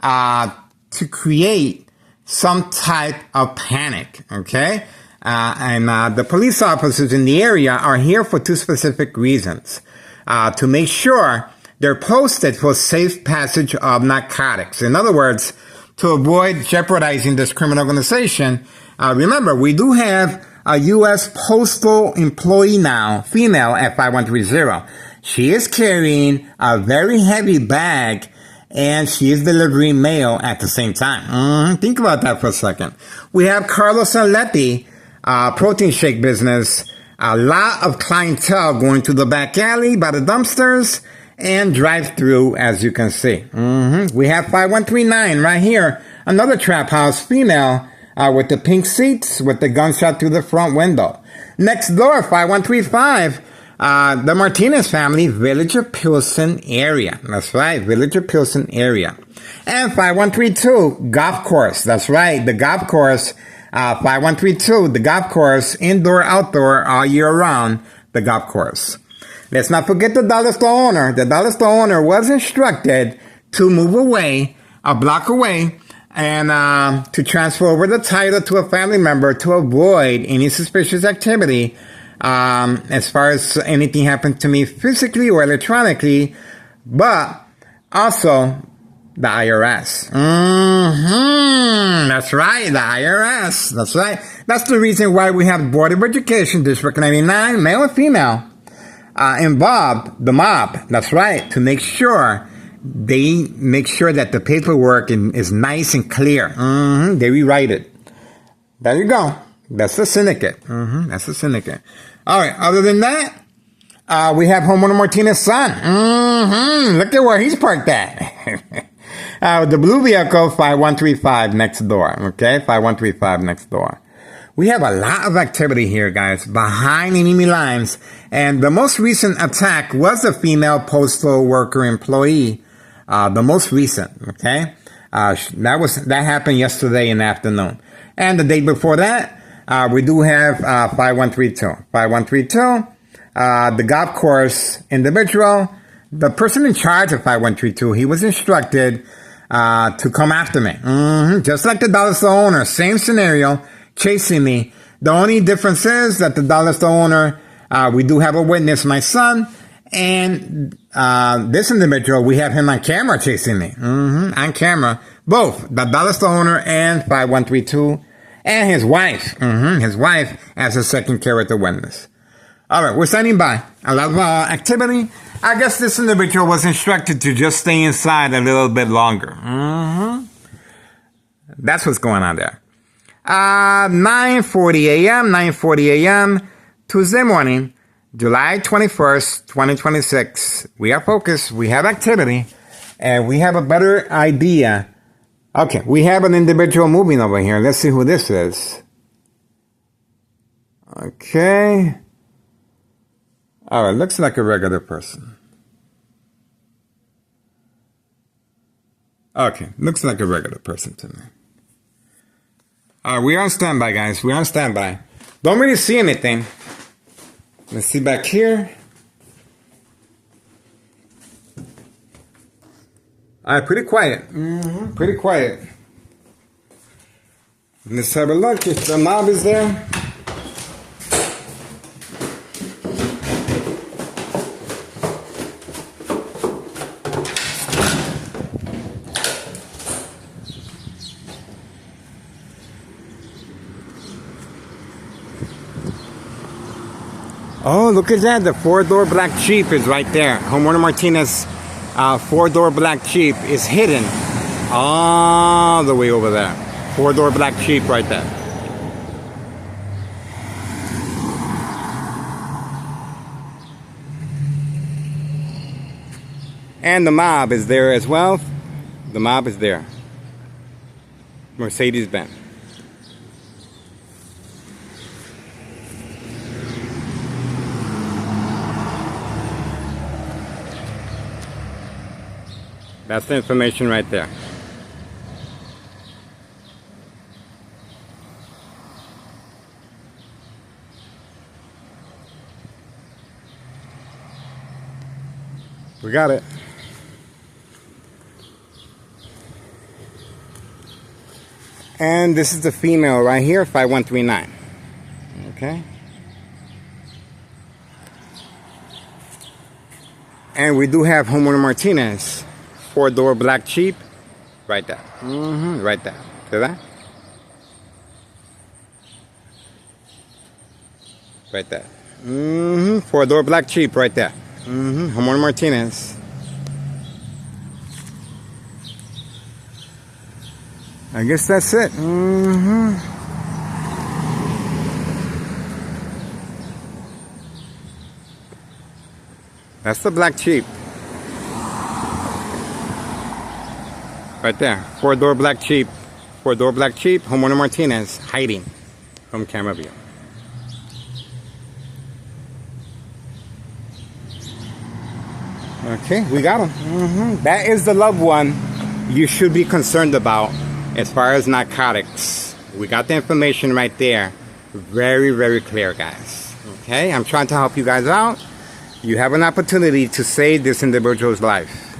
to create some type of panic, okay? And the police officers in the area are here for two specific reasons. To make sure they're posted for safe passage of narcotics. In other words, to avoid jeopardizing this criminal organization. Remember, we do have a U.S. postal employee now, female at 5130. She is carrying a very heavy bag, and she is delivering mail at the same time. Think about that for a second. We have Carlos Aletti, protein shake business. A lot of clientele going to the back alley by the dumpsters and drive-through, as you can see. We have 5139 right here. Another trap house, female, with the pink seats, with the gunshot through the front window. Next door, 5135, the Martinez family, Village of Pilsen area. That's right, Village of Pilsen area. And 5132, golf course. That's right, the golf course, 5132, the golf course, indoor, outdoor, all year round, the golf course. Let's not forget the dollar store owner. The dollar store owner was instructed to move away, a block away, and to transfer over the title to a family member to avoid any suspicious activity as far as anything happened to me physically or electronically, but also the IRS. That's right, the IRS. That's right. That's the reason why we have Board of Education, District 99, male and female, involved, the mob. That's right, to make sure they make sure that the paperwork is nice and clear. They rewrite it. There you go. That's the syndicate. That's the syndicate. All right. Other than that, we have homeowner Martinez's son. Look at where he's parked at. The blue vehicle, 5135 next door. Okay, 5135 next door. We have a lot of activity here, guys, behind enemy lines. And the most recent attack was a female postal worker employee. The most recent, okay? That happened yesterday in the afternoon. And the day before that, we do have 5132. 5132, the golf course individual, the person in charge of 5132, he was instructed to come after me. Just like the dollar store owner, same scenario, chasing me. The only difference is that the dollar store owner, we do have a witness, my son, and this individual, we have him on camera chasing me. On camera. Both, the dollar store owner and 5132, and his wife. His wife as a second character witness. All right, we're standing by. A lot of activity. I guess this individual was instructed to just stay inside a little bit longer. That's what's going on there. 9:40 a.m., Tuesday morning, July 21st, 2026. We are focused, we have activity, and we have a better idea. Okay, we have an individual moving over here. Let's see who this is. Okay. All right, looks like a regular person. Okay, looks like a regular person to me. We're on standby, guys. We're on standby. Don't really see anything. Let's see back here. Pretty quiet. Pretty quiet. Let's have a look if the mob is there. Oh, look at that. The 4-door black Jeep is right there. Homeowner Martinez 4-door black Jeep is hidden all the way over there. 4-door black Jeep right there. And the mob is there as well. The mob is there. Mercedes-Benz. That's the information right there. We got it. And this is the female right here, 5139. Okay. And we do have homeowner Martinez 4-door black Jeep right there. Right there. See that? Right there. 4-door black Jeep right there. Homeowner Martinez. I guess that's it. That's the black Jeep. Right there. 4-door black Jeep. 4-door black Jeep. Homeowner Martinez hiding from camera view. Okay, we got him. That is the loved one you should be concerned about as far as narcotics. We got the information right there. Very, very clear, guys. Okay, I'm trying to help you guys out. You have an opportunity to save this individual's life.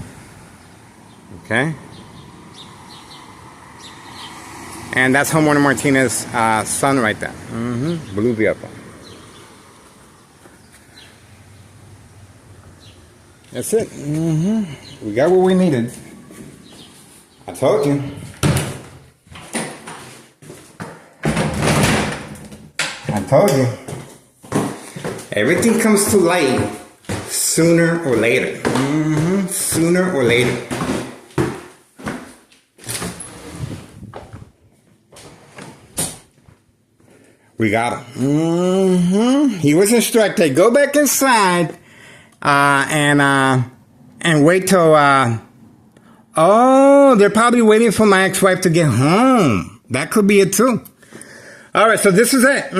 Okay? And that's homeowner Martinez's son right there. Blue vehicle. That's it. We got what we needed. I told you. I told you. Everything comes to light sooner or later. Sooner or later. We got him. He was instructed, go back inside and wait till oh, they're probably waiting for my ex-wife to get home. That could be it too. All right, so this is it.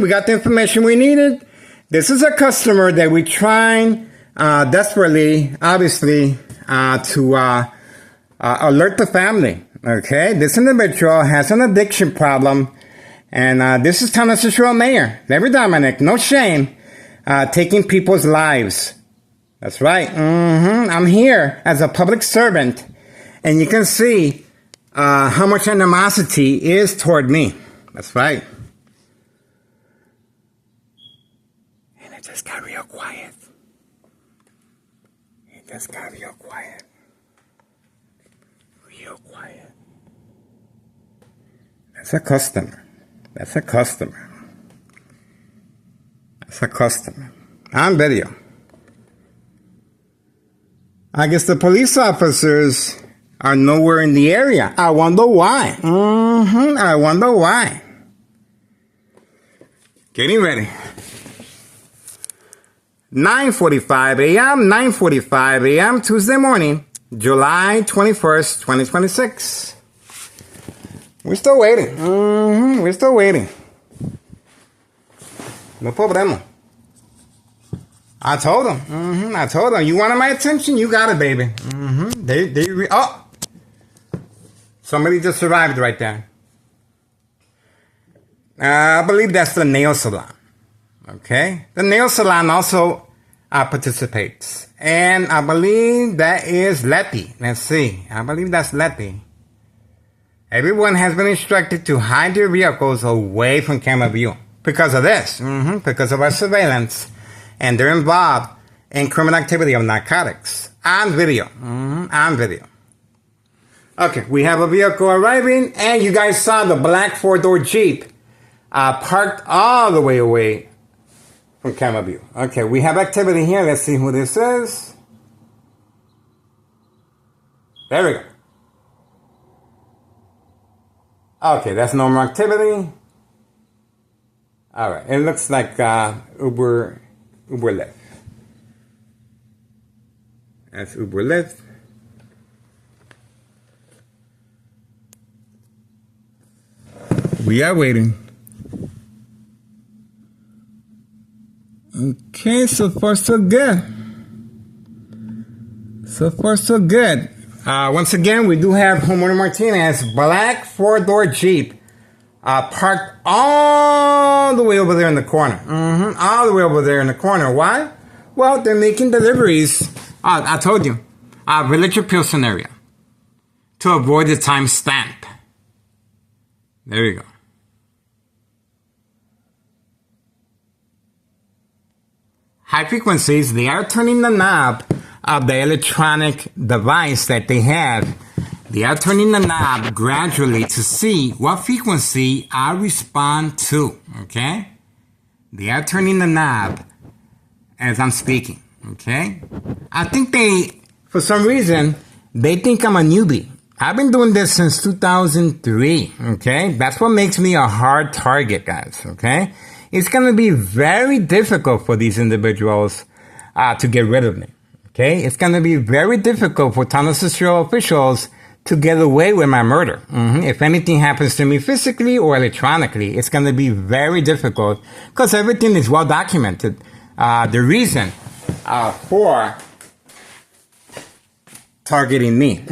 We got the information we needed. This is a customer that we're trying desperately, obviously, to alert the family. Okay, this individual has an addiction problem, and this is Town of Cicero Mayor Larry Dominic. No shame, taking people's lives. That's right. I'm here as a public servant, and you can see how much animosity is toward me. That's right. And it just got real quiet. It just got real quiet. Real quiet. That's a customer. That's a customer. That's a customer. On video. I guess the police officers are nowhere in the area. I wonder why. I wonder why. Getting ready. 9:45 a.m., 9:45 a.m., Tuesday morning, July 21st, 2026. We're still waiting. We're still waiting. No problema. I told them. I told them. You wanted my attention? You got it, baby. Oh! Somebody just arrived right there. I believe that's the nail salon. Okay? The nail salon also participates. And I believe that is Letty. Let's see. I believe that's Letty. Everyone has been instructed to hide their vehicles away from camera view. Because of this. Because of our surveillance. And they're involved in criminal activity of narcotics. On video. On video. Okay, we have a vehicle arriving. And you guys saw the black 4-door Jeep parked all the way away from camera view. Okay, we have activity here. Let's see who this is. There we go. Okay, that's normal activity. All right, it looks like Uber Lyft. That's Uber Lyft. We are waiting. Okay, so far so good. So far so good. Once again, we do have Homeowner Martinez, black 4-door Jeep, parked all the way over there in the corner. All the way over there in the corner. Why? Well, they're making deliveries. I told you, Village of Pilsen area, to avoid the time stamp. There you go. High frequencies, they are turning the knob of the electronic device that they have. They are turning the knob gradually to see what frequency I respond to, okay? They are turning the knob as I'm speaking, okay? I think for some reason, they think I'm a newbie. I've been doing this since 2003, okay? That's what makes me a hard target, guys, okay? It's going to be very difficult for these individuals to get rid of me, okay? It's going to be very difficult for Town of Cicero officials to get away with my murder. If anything happens to me physically or electronically, it's going to be very difficult because everything is well documented. The reason for targeting me.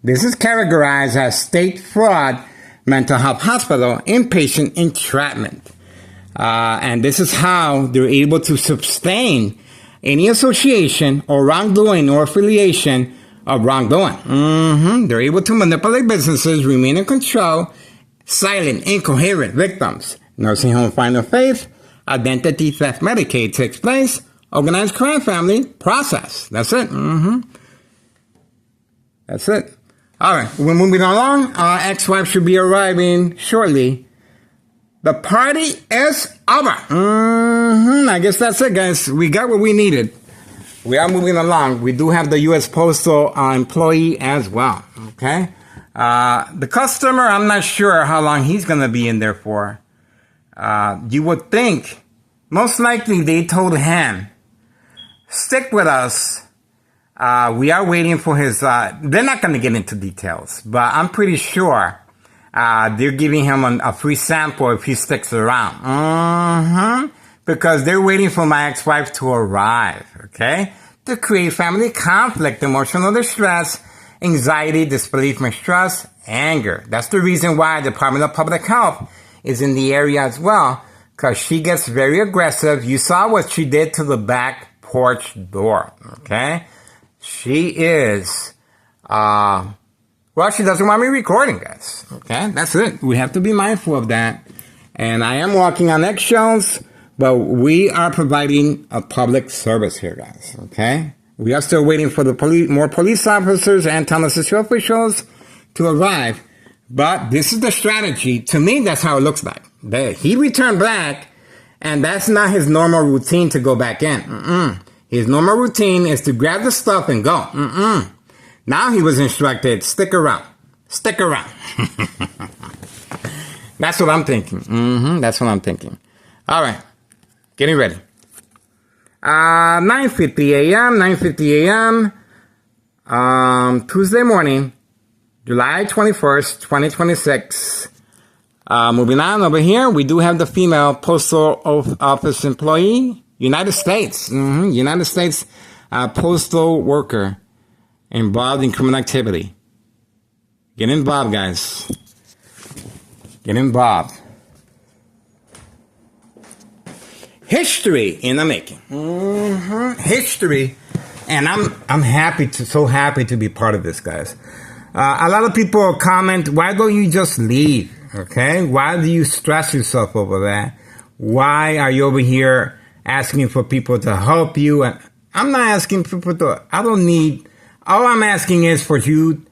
This is categorized as state fraud, mental health hospital, inpatient entrapment. And this is how they're able to sustain any association or wrongdoing or affiliation of wrongdoing. They're able to manipulate businesses, remain in control, silent, incoherent victims. Nursing home final faith, identity theft, Medicaid takes place, organized crime family, process. That's it. That's it. All right, we're moving along. Ex-wife should be arriving shortly. The party is over. I guess that's it, guys. We got what we needed. We are moving along. We do have the U.S. Postal employee as well. Okay. The customer, I'm not sure how long he's going to be in there for. You would think, most likely they told him, stick with us. We are waiting for his, they're not going to get into details, but I'm pretty sure they're giving him a free sample if he sticks around. Because they're waiting for my ex-wife to arrive, okay? To create family conflict, emotional distress, anxiety, disbelief, mistrust, anger. That's the reason why the Department of Public Health is in the area as well, because she gets very aggressive. You saw what she did to the back porch door, okay? She is, well, she doesn't want me recording, guys. Okay, that's it. We have to be mindful of that. And I am walking on eggshells, but we are providing a public service here, guys. Okay, we are still waiting for the more police officers and Town of Cicero officials to arrive. But this is the strategy. To me, that's how it looks like. He returned back, and that's not his normal routine to go back in. His normal routine is to grab the stuff and go. Now he was instructed, stick around. Stick around. That's what I'm thinking. That's what I'm thinking. All right. Getting ready. 9:50 a.m. Tuesday morning, July 21st, 2026. Moving on over here, we do have the female postal office employee. United States. United States postal worker involved in criminal activity. Get involved, guys. Get involved. History in the making. History. And I'm so happy to be part of this, guys. A lot of people comment, why don't you just leave? Okay? Why do you stress yourself over that? Why are you over here asking for people to help you? And I'm not asking people to, all I'm asking is for you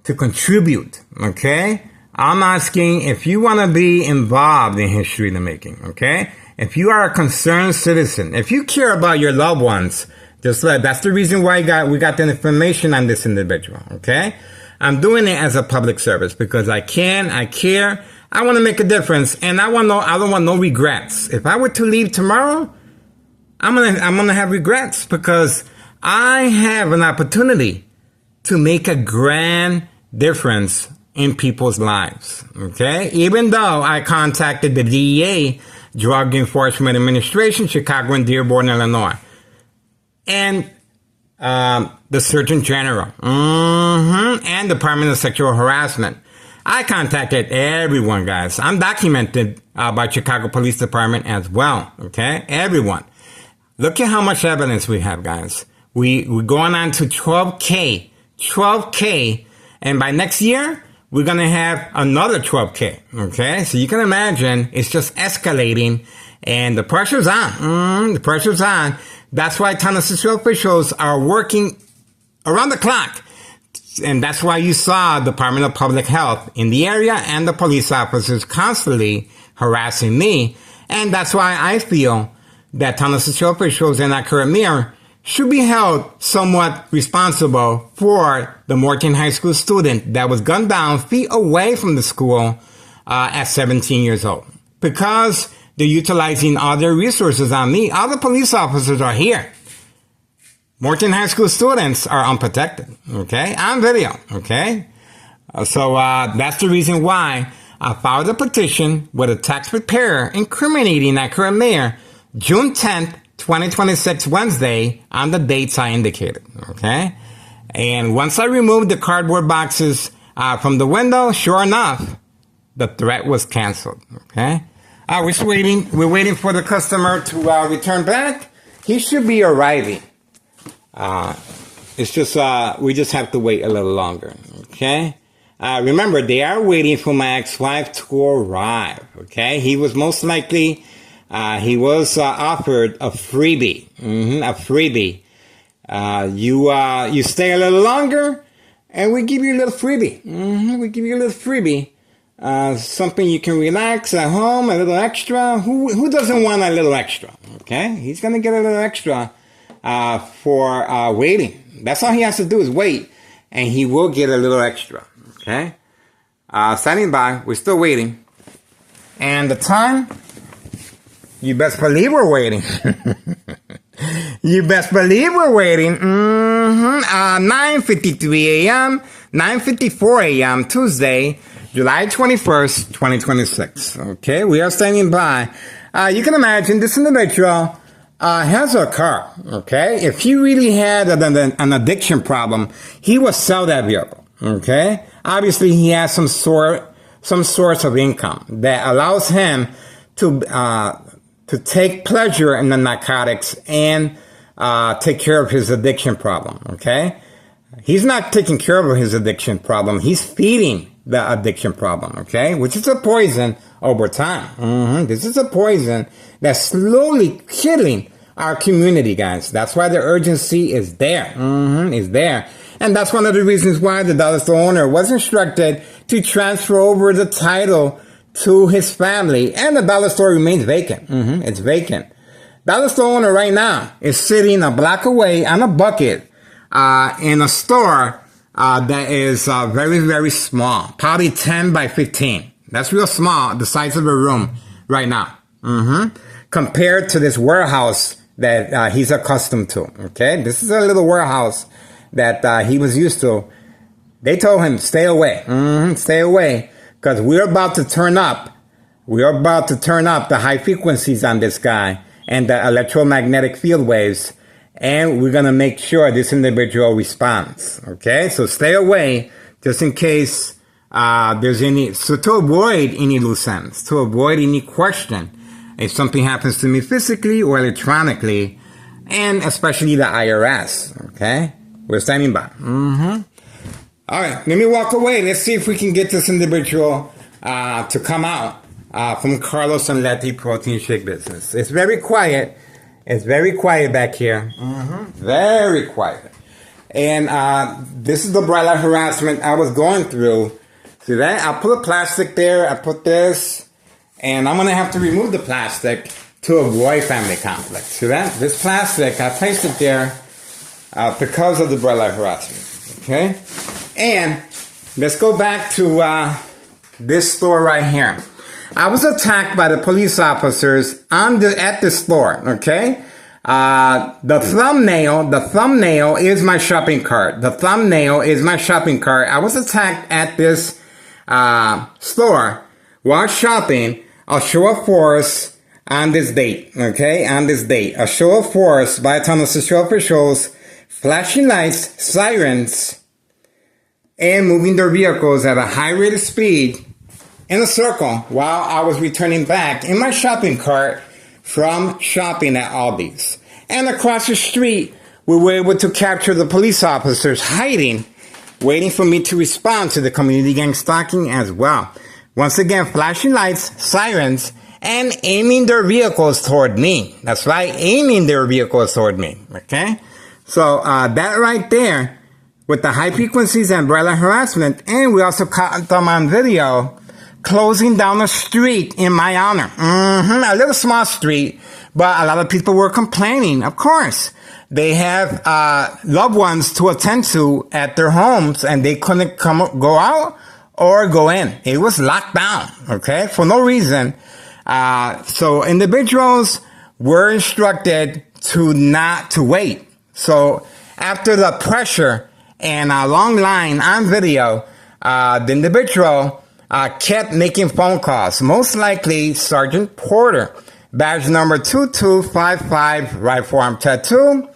to contribute, okay? I'm asking if you want to be involved in history in the making, okay? if you are a concerned citizen, if you care about your loved ones, that's the reason why we got the information on this individual, okay? I'm doing it as a public service because I care, I want to make a difference, and I don't want no regrets. If I were to leave tomorrow, I'm gonna have regrets because I have an opportunity to make a grand difference in people's lives, okay? Even though I contacted the DEA, Drug Enforcement Administration, Chicago and Dearborn, Illinois, and the Surgeon General, and Department of Sexual Harassment. I contacted everyone, guys. I'm documented by Chicago Police Department as well, okay? Everyone. Look at how much evidence we have, guys. We're going on to 12K, and by next year, we're going to have another 12K, okay? So you can imagine it's just escalating, and the pressure's on. The pressure's on. That's why Town of Cicero officials are working around the clock. And that's why you saw Department of Public Health in the area and the police officers constantly harassing me. And that's why I feel that Town of Cicero officials and our current mayor should be held somewhat responsible for the Morton High School student that was gunned down feet away from the school at 17 years old. Because they're utilizing all their resources on me. All the police officers are here. Morton High School students are unprotected, okay? On video, okay? So that's the reason why I filed a petition with a tax preparer incriminating our current mayor June 10th, 2026, Wednesday, on the dates I indicated, okay? And once I removed the cardboard boxes from the window, sure enough, the threat was canceled, okay? We're waiting for the customer to return back. He should be arriving. It's just, we just have to wait a little longer, okay? Remember, they are waiting for my ex-wife to arrive, okay? He was most likely, he was offered a freebie, a freebie. You stay a little longer, and we give you a little freebie. We give you a little freebie. Something you can relax at home, a little extra. Who doesn't want a little extra? Okay, he's gonna get a little extra for waiting. That's all he has to do is wait, and he will get a little extra. Okay, standing by. We're still waiting, and the time. You best believe we're waiting. You best believe we're waiting. 9:53 a.m., 9:54 a.m. Tuesday. July 21st, 2026. Okay, we are standing by. You can imagine this individual has a car. Okay, if he really had an addiction problem, he would sell that vehicle. Okay, obviously he has some source of income that allows him to take pleasure in the narcotics and take care of his addiction problem. Okay, he's not taking care of his addiction problem. He's feeding the addiction problem, okay? Which is a poison over time. This is a poison that's slowly killing our community, guys. That's why the urgency is there. Is there. And that's one of the reasons why the Dollar Store owner was instructed to transfer over the title to his family. And the Dollar Store remains vacant. It's vacant. Dollar Store owner right now is sitting a block away on a bucket in a store that is very, very small. Probably 10 by 15. That's real small, the size of a room right now. Compared to this warehouse that he's accustomed to. Okay? This is a little warehouse that he was used to. They told him, stay away. Stay away. Because we're about to turn up. We're about to turn up the high frequencies on this guy and the electromagnetic field waves. And we're going to make sure this individual responds. Okay? So stay away just in case there's any... So to avoid any loose ends, to avoid any question, if something happens to me physically or electronically, and especially the IRS. Okay? We're standing by. All right. Let me walk away. Let's see if we can get this individual to come out from Carlos and Letty Protein Shake business. It's very quiet. It's very quiet back here. Very quiet. And this is the broiler harassment I was going through. See that? I put a plastic there. I put this. And I'm going to have to remove the plastic to avoid family conflict. See that? This plastic, I placed it there because of the bright light harassment. Okay? And let's go back to this store right here. I was attacked by the police officers at the store. Okay? The thumbnail is my shopping cart. The thumbnail is my shopping cart. I was attacked at this store while shopping. A show of force on this date, okay? On this date. A show of force by Tunnel Central officials, flashing lights, sirens, and moving their vehicles at a high rate of speed in a circle while I was returning back in my shopping cart from shopping at Aldi's. And across the street, we were able to capture the police officers hiding, waiting for me to respond to the community gang stalking as well. Once again, flashing lights, sirens, and aiming their vehicles toward me. That's right, aiming their vehicles toward me. Okay? So that right there, with the high frequencies and bright light harassment, and we also caught them on video, closing down a street in my honor. A little small street, but a lot of people were complaining, of course. They have loved ones to attend to at their homes, and they couldn't go out or go in. It was locked down, okay, for no reason. So individuals were instructed to wait. So after the pressure and a long line on video, the individual kept making phone calls. Most likely Sergeant Porter, badge number 2255, right forearm tattoo,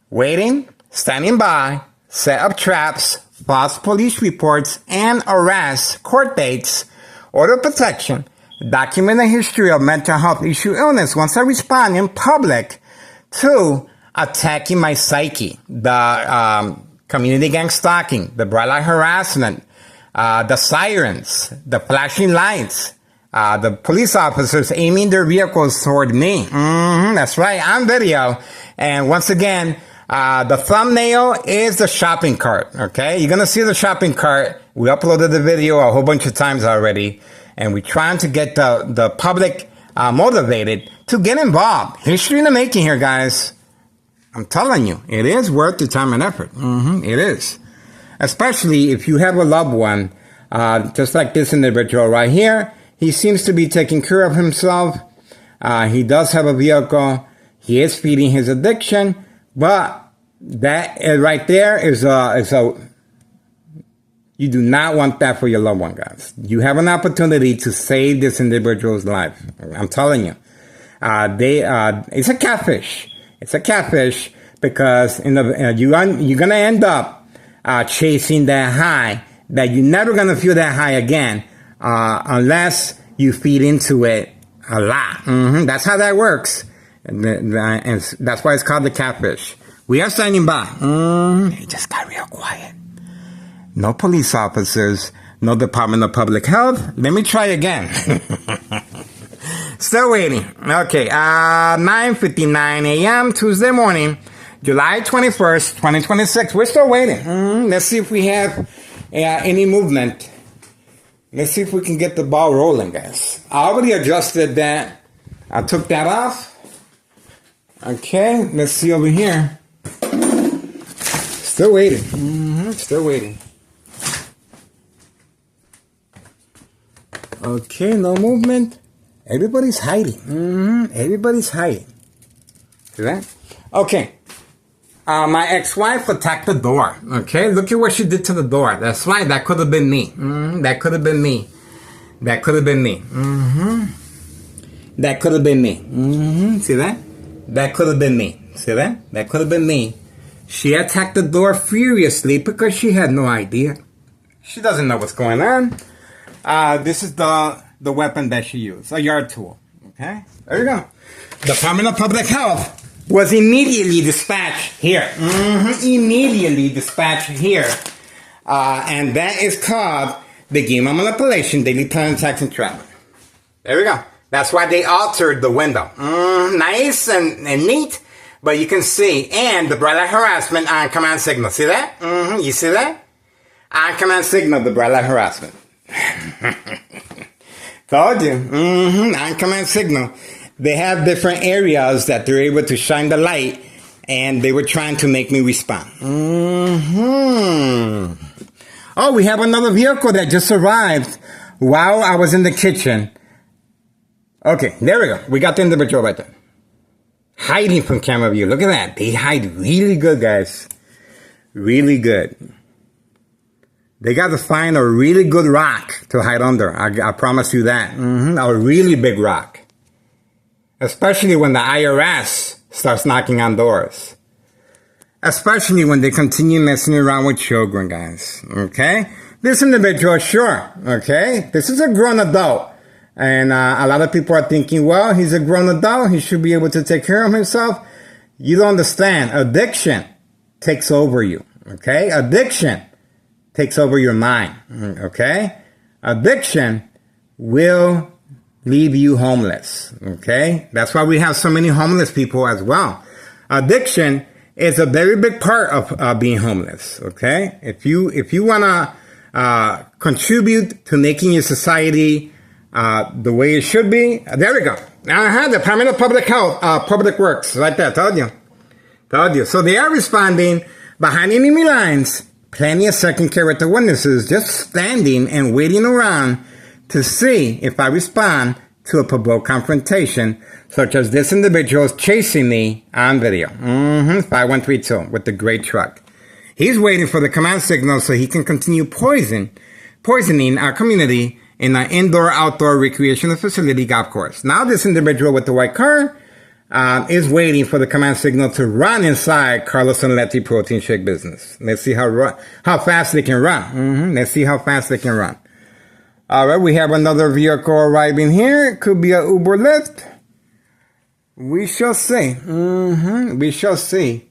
waiting, standing by, set up traps, false police reports and arrests, court dates, order of protection, document a history of mental health issue illness once I respond in public to attacking my psyche, the community gang stalking, the bright light harassment, the sirens, the flashing lights, the police officers aiming their vehicles toward me. That's right, on video. And once again, the thumbnail is the shopping cart, okay? You're going to see the shopping cart. We uploaded the video a whole bunch of times already, and we're trying to get the public motivated to get involved. History in the making here, guys. I'm telling you, it is worth the time and effort. It is. Especially if you have a loved one, just like this individual right here. He seems to be taking care of himself. He does have a vehicle. He is feeding his addiction. But that right there is you do not want that for your loved one, guys. You have an opportunity to save this individual's life. I'm telling you. It's a catfish. It's a catfish because you're going to end up chasing that high that you're never going to feel that high again unless you feed into it a lot. That's how that works. And that's why it's called the catfish. We are standing by. It just got real quiet. No police officers, no Department of Public Health. Let me try again. Still waiting. Okay, 9:59 a.m. Tuesday morning, July 21st, 2026. We're still waiting. Let's see if we have any movement. Let's see if we can get the ball rolling, guys. I already adjusted that. I took that off. Okay, let's see over here. Still waiting. Still waiting. Okay, no movement. Everybody's hiding. Everybody's hiding. See that? Okay. My ex-wife attacked the door. Okay, look at what she did to the door. That's right. That could have been me. That could have been me. That could have been me. That could have been me. See that? That could have been me. See that? That could have been me. She attacked the door furiously because she had no idea. She doesn't know what's going on. This is the weapon that she used, a yard tool. Okay? There you go. Department of Public Health was immediately dispatched here. Immediately dispatched here. And that is called the Game of Manipulation, Daily Plan Attacks and Trap. There we go. That's why they altered the window. Nice and neat, but you can see. And the bright light harassment on command signal. See that? You see that? On command signal, the bright light harassment. Told you. On command signal. they have different areas that they're able to shine the light, and they were trying to make me respond. Oh, we have another vehicle that just arrived while I was in the kitchen. Okay, there we go. We got the individual right there. Hiding from camera view. Look at that. They hide really good, guys. Really good. They got to find a really good rock to hide under. I promise you that. A really big rock. Especially when the IRS starts knocking on doors. Especially when they continue messing around with children, guys. Okay? This individual, sure. Okay? This is a grown adult. And a lot of people are thinking, well, he's a grown adult. He should be able to take care of himself. You don't understand. Addiction takes over you. Okay? Addiction takes over your mind. Okay? Addiction will leave you homeless. Okay? That's why we have so many homeless people as well. Addiction is a very big part of being homeless. Okay? If you want to contribute to making your society the way it should be, there we go. Department of Public Health, Public Works, right there. Told you. So they are responding behind enemy lines. Plenty of second character witnesses just standing and waiting around to see if I respond to a provoked confrontation, such as this individual is chasing me on video. 5132 with the gray truck. He's waiting for the command signal so he can continue poisoning our community in an indoor-outdoor recreational facility golf course. Now this individual with the white car is waiting for the command signal to run inside Carlos and Letty Protein Shake business. Let's see how fast they can run. Let's see how fast they can run. All right, we have another vehicle arriving here. It could be a Uber Lyft. We shall see. We shall see.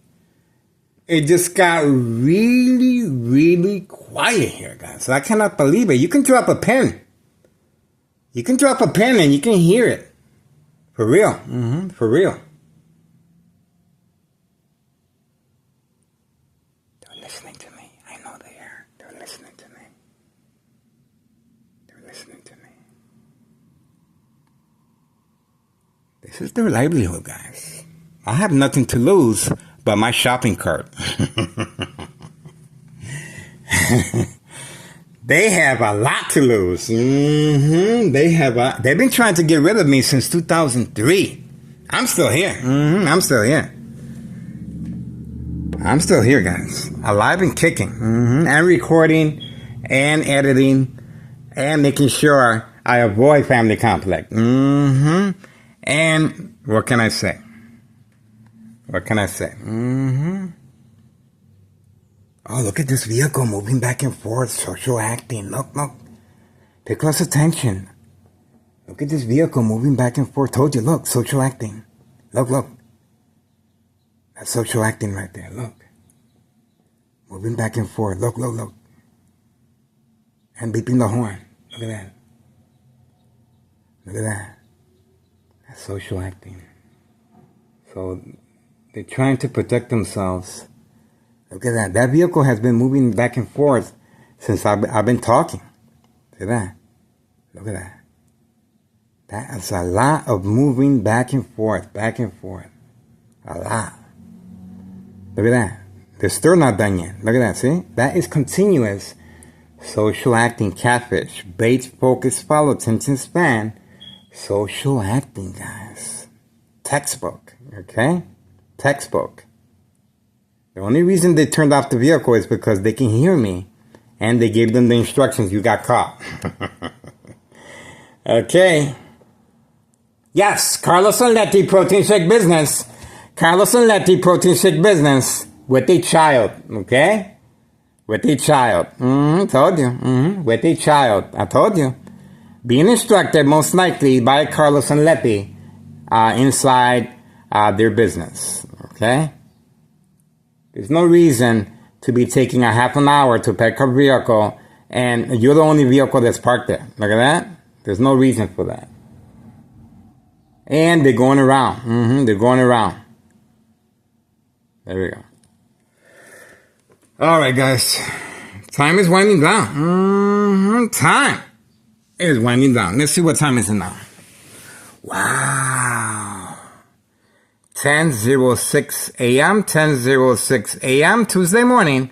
It just got really, really quiet here, guys. I cannot believe it. You can drop a pen. You can drop a pen and you can hear it. For real. For real. They're listening to me. I know they are. They're listening to me. They're listening to me. This is their livelihood, guys. I have nothing to lose but my shopping cart. They have a lot to lose. They've been trying to get rid of me since 2003. I'm still here. I'm still here. I'm still here, guys. Alive and kicking. And recording and editing and making sure I avoid family conflict. And what can I say? What can I say? Oh, look at this vehicle moving back and forth, social acting. Look. Pay close attention. Look at this vehicle moving back and forth. Told you, look, social acting. Look. That's social acting right there, look. Moving back and forth, look. And beeping the horn. Look at that. Look at that. That's social acting. So they're trying to protect themselves. Look at that. That vehicle has been moving back and forth since I've been talking. See that? Look at that. That's a lot of moving back and forth. A lot. Look at that. They're still not done yet. Look at that. See? That is continuous social acting, catfish, bait, focus, follow, attention span. Social acting, guys. Textbook. Okay? Textbook. The only reason they turned off the vehicle is because they can hear me and they gave them the instructions. You got caught. Okay. Yes, Carlos and Letty Protein Shake business. Carlos and Letty Protein Shake business with a child. Okay? With a child. Told you. With a child. I told you. Being instructed most likely by Carlos and Letty inside their business. Okay? There's no reason to be taking a half an hour to pick up a vehicle and you're the only vehicle that's parked there. Look at that. There's no reason for that. And they're going around. They're going around. There we go. All right, guys. Time is winding down. Time is winding down. Let's see what time is it now. Wow. 10:06 a.m. 10:06 a.m. Tuesday morning,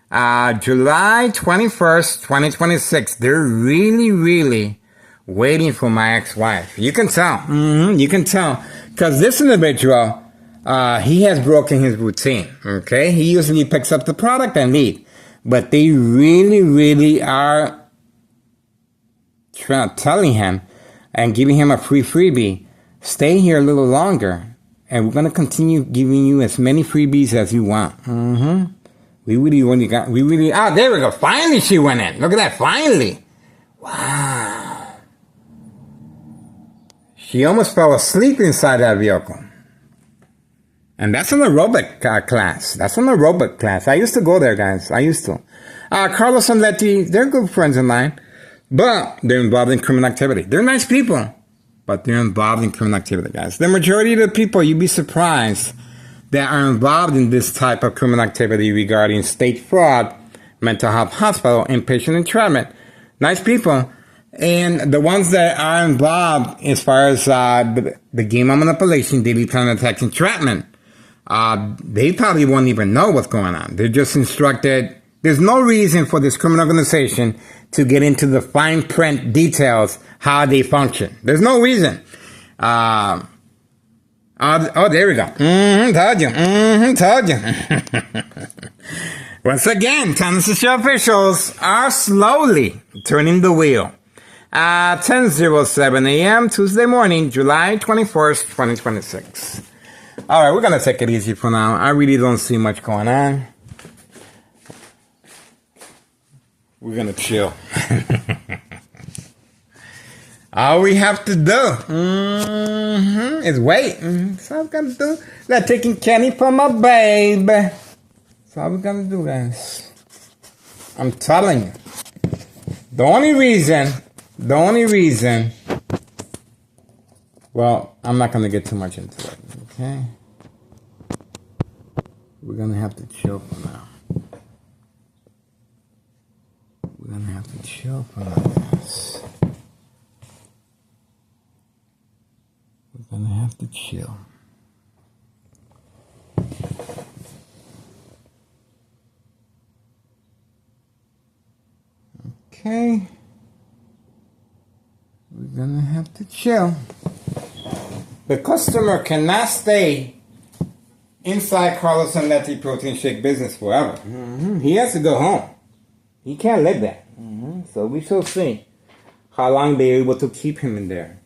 July 21st, 2026. They're really waiting for my ex-wife. You can tell. You can tell. Because this individual, he has broken his routine. Okay? He usually picks up the product and leave. But they really are telling him and giving him a freebie. Stay here a little longer. And we're going to continue giving you as many freebies as you want. We really there we go. Finally she went in. Look at that. Finally. Wow. She almost fell asleep inside that vehicle. And that's an aerobic class. That's an aerobic class. I used to go there, guys. I used to. Carlos and Letty, they're good friends of mine. But they're involved in criminal activity. They're nice people. But they're involved in criminal activity, guys. The majority of the people, you'd be surprised, that are involved in this type of criminal activity regarding state fraud, mental health hospital, inpatient entrapment. Nice people. And the ones that are involved as far as the game of manipulation, daily plan attacks, entrapment, they probably won't even know what's going on. They're just instructed. There's no reason for this criminal organization to get into the fine print details how they function. There's no reason. There we go. Told you. Once again, Tennessee Show officials are slowly turning the wheel. 10:07 a.m. Tuesday morning, July 21st, 2026. All right, we're going to take it easy for now. I really don't see much going on. We're going to chill. All we have to do is wait. That's all we're going to do. Like taking candy from my babe. That's all we're going to do, guys. I'm telling you. The only reason, well, I'm not going to get too much into it, okay? We're going to have to chill for now. We're going to have to chill for now, guys. We're going to have to chill. Okay. We're gonna have to chill. The customer cannot stay inside Carlos and Letty Protein Shake business forever. He has to go home. He can't live there. So we shall see how long they're able to keep him in there.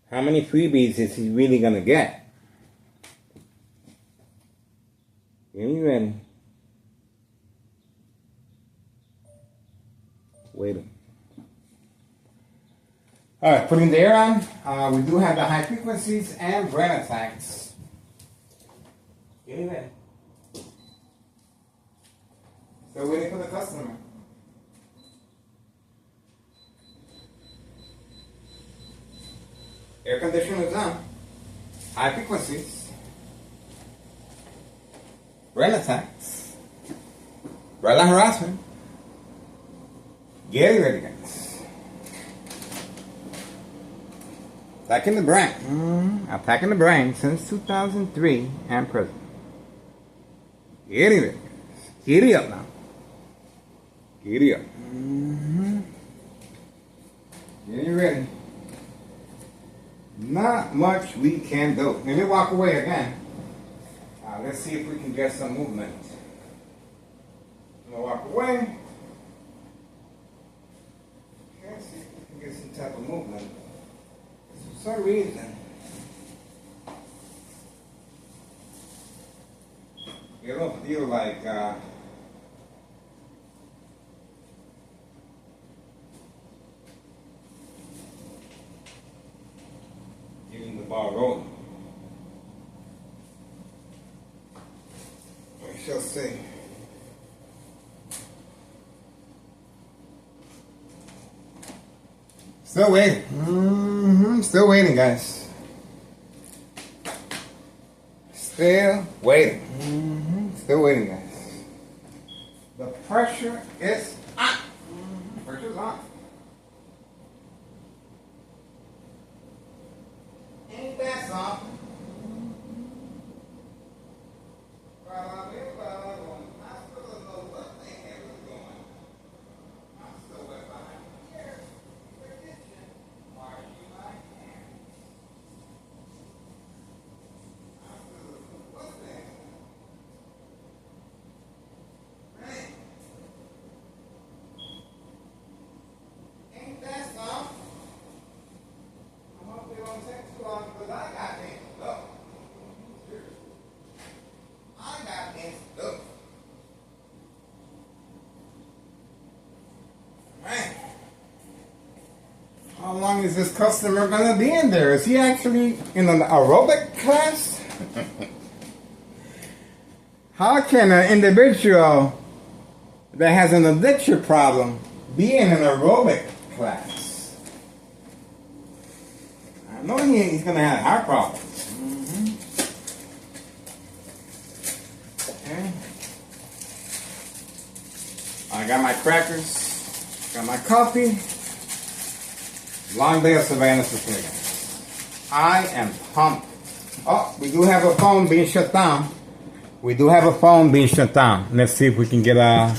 How many freebies is he really gonna get? Are you ready? Waiting. All right, putting the air on. We do have the high frequencies and brain attacks. Get in there. Still waiting for the customer. Air conditioner is on. High frequencies. Brain attacks. Red line harassment. Get ready, guys. Attacking the brain. Attacking the brain since 2003 and present. Get ready, guys. Get up now. Get up. Get ready. Not much we can do. Let me walk away again. Let's see if we can get some movement. I'm gonna walk away. Let's see if we can get some type of movement. For some reason, you don't feel like getting the ball rolling. We shall see. Still waiting. Still waiting, guys. Still waiting. Still waiting, guys. The pressure is on. Pressure's on. How long is this customer gonna be in there? Is he actually in an aerobic class? How can an individual that has an addiction problem be in an aerobic class? I know he's gonna have heart problems. Okay. I got my crackers, got my coffee. Long day of Savannah Cecilia. I am pumped. Oh, we do have a phone being shut down. We do have a phone being shut down. Let's see if we can get a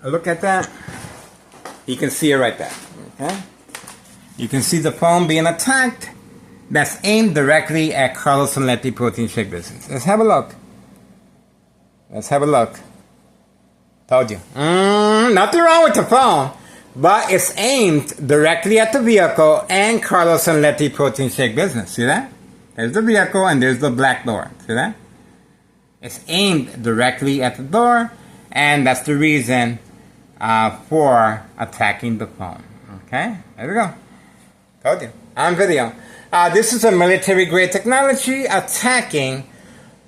look at that. You can see it right there. Okay? You can see the phone being attacked. That's aimed directly at Carlos Onletti Protein Shake Business. Let's have a look. Let's have a look. Told you. Nothing wrong with the phone. But it's aimed directly at the vehicle and Carlos Onletti Protein Shake Business. See that? There's the vehicle and there's the black door. See that? It's aimed directly at the door, and that's the reason for attacking the phone. Okay? There we go. Told you. On video. This is a military-grade technology attacking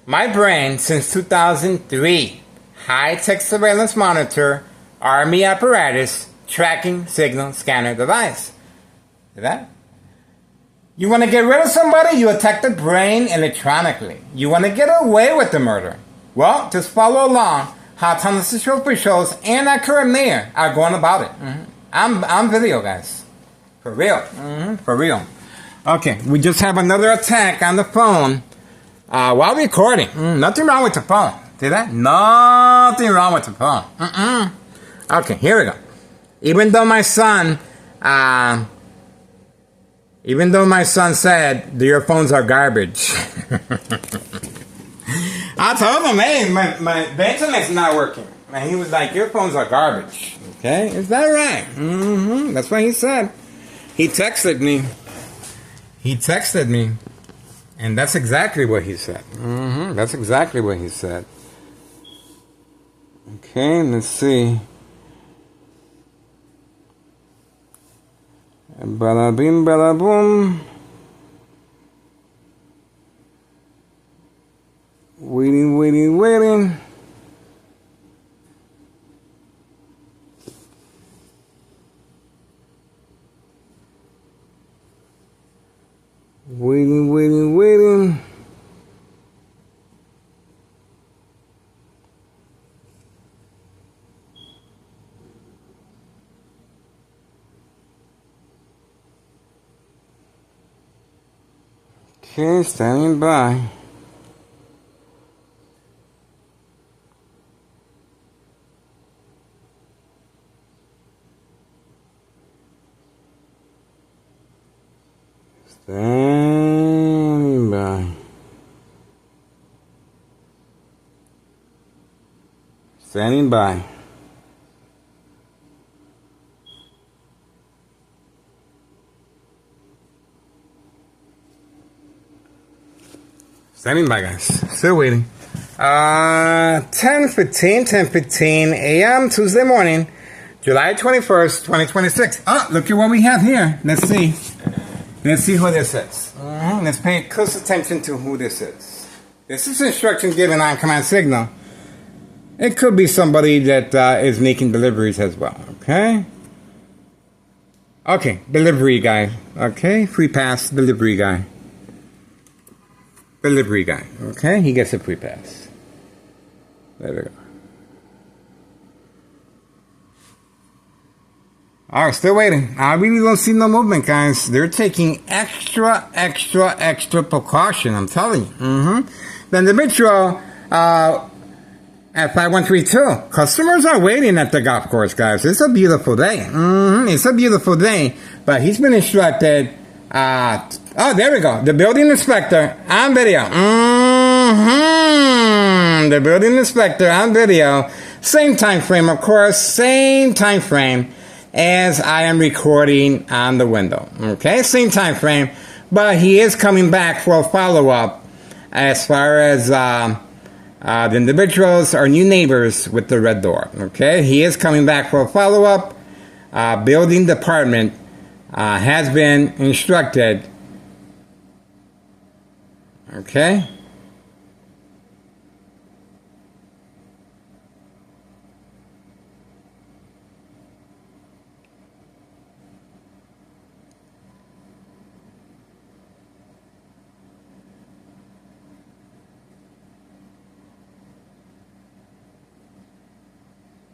my brain since 2003. High-tech surveillance monitor, Army apparatus, tracking signal scanner device. See that? You want to get rid of somebody, you attack the brain electronically. You want to get away with the murder. Well, just follow along how Thomas officials and our current mayor are going about it. I'm video, guys. For real. For real. Okay, we just have another attack on the phone while recording. Nothing wrong with the phone. See that? Nothing wrong with the phone. Okay, here we go. Even though my son said your phones are garbage. I told him, hey, my the internet's not working. And he was like, your phones are garbage. Okay, is that right? That's what he said. He texted me. And that's exactly what he said. That's exactly what he said. Okay, let's see. Bada bing, bada boom. Waiting. Waiting. Okay, standing by. Standing by. Standing by. Standing by, guys. Still waiting. 10:15 a.m. Tuesday morning, July 21st, 2026. Oh, look at what we have here. Let's see. Let's see who this is. Let's pay close attention to who this is. This is instruction given on command signal. It could be somebody that is making deliveries as well. Okay? Okay, delivery guy. Okay, free pass, delivery guy. Delivery guy. Okay, he gets a free pass. There we go. Alright, still waiting. I really don't see no movement, guys. They're taking extra precaution, I'm telling you. The individual at 5132. Customers are waiting at the golf course, guys. It's a beautiful day. It's a beautiful day. But he's been instructed. Oh, there we go. The building inspector on video. The building inspector on video. Same time frame, of course. Same time frame as I am recording on the window. Okay, same time frame. But he is coming back for a follow-up as far as the individuals are new neighbors with the red door. Okay, he is coming back for a follow-up. Building department has been instructed. Okay.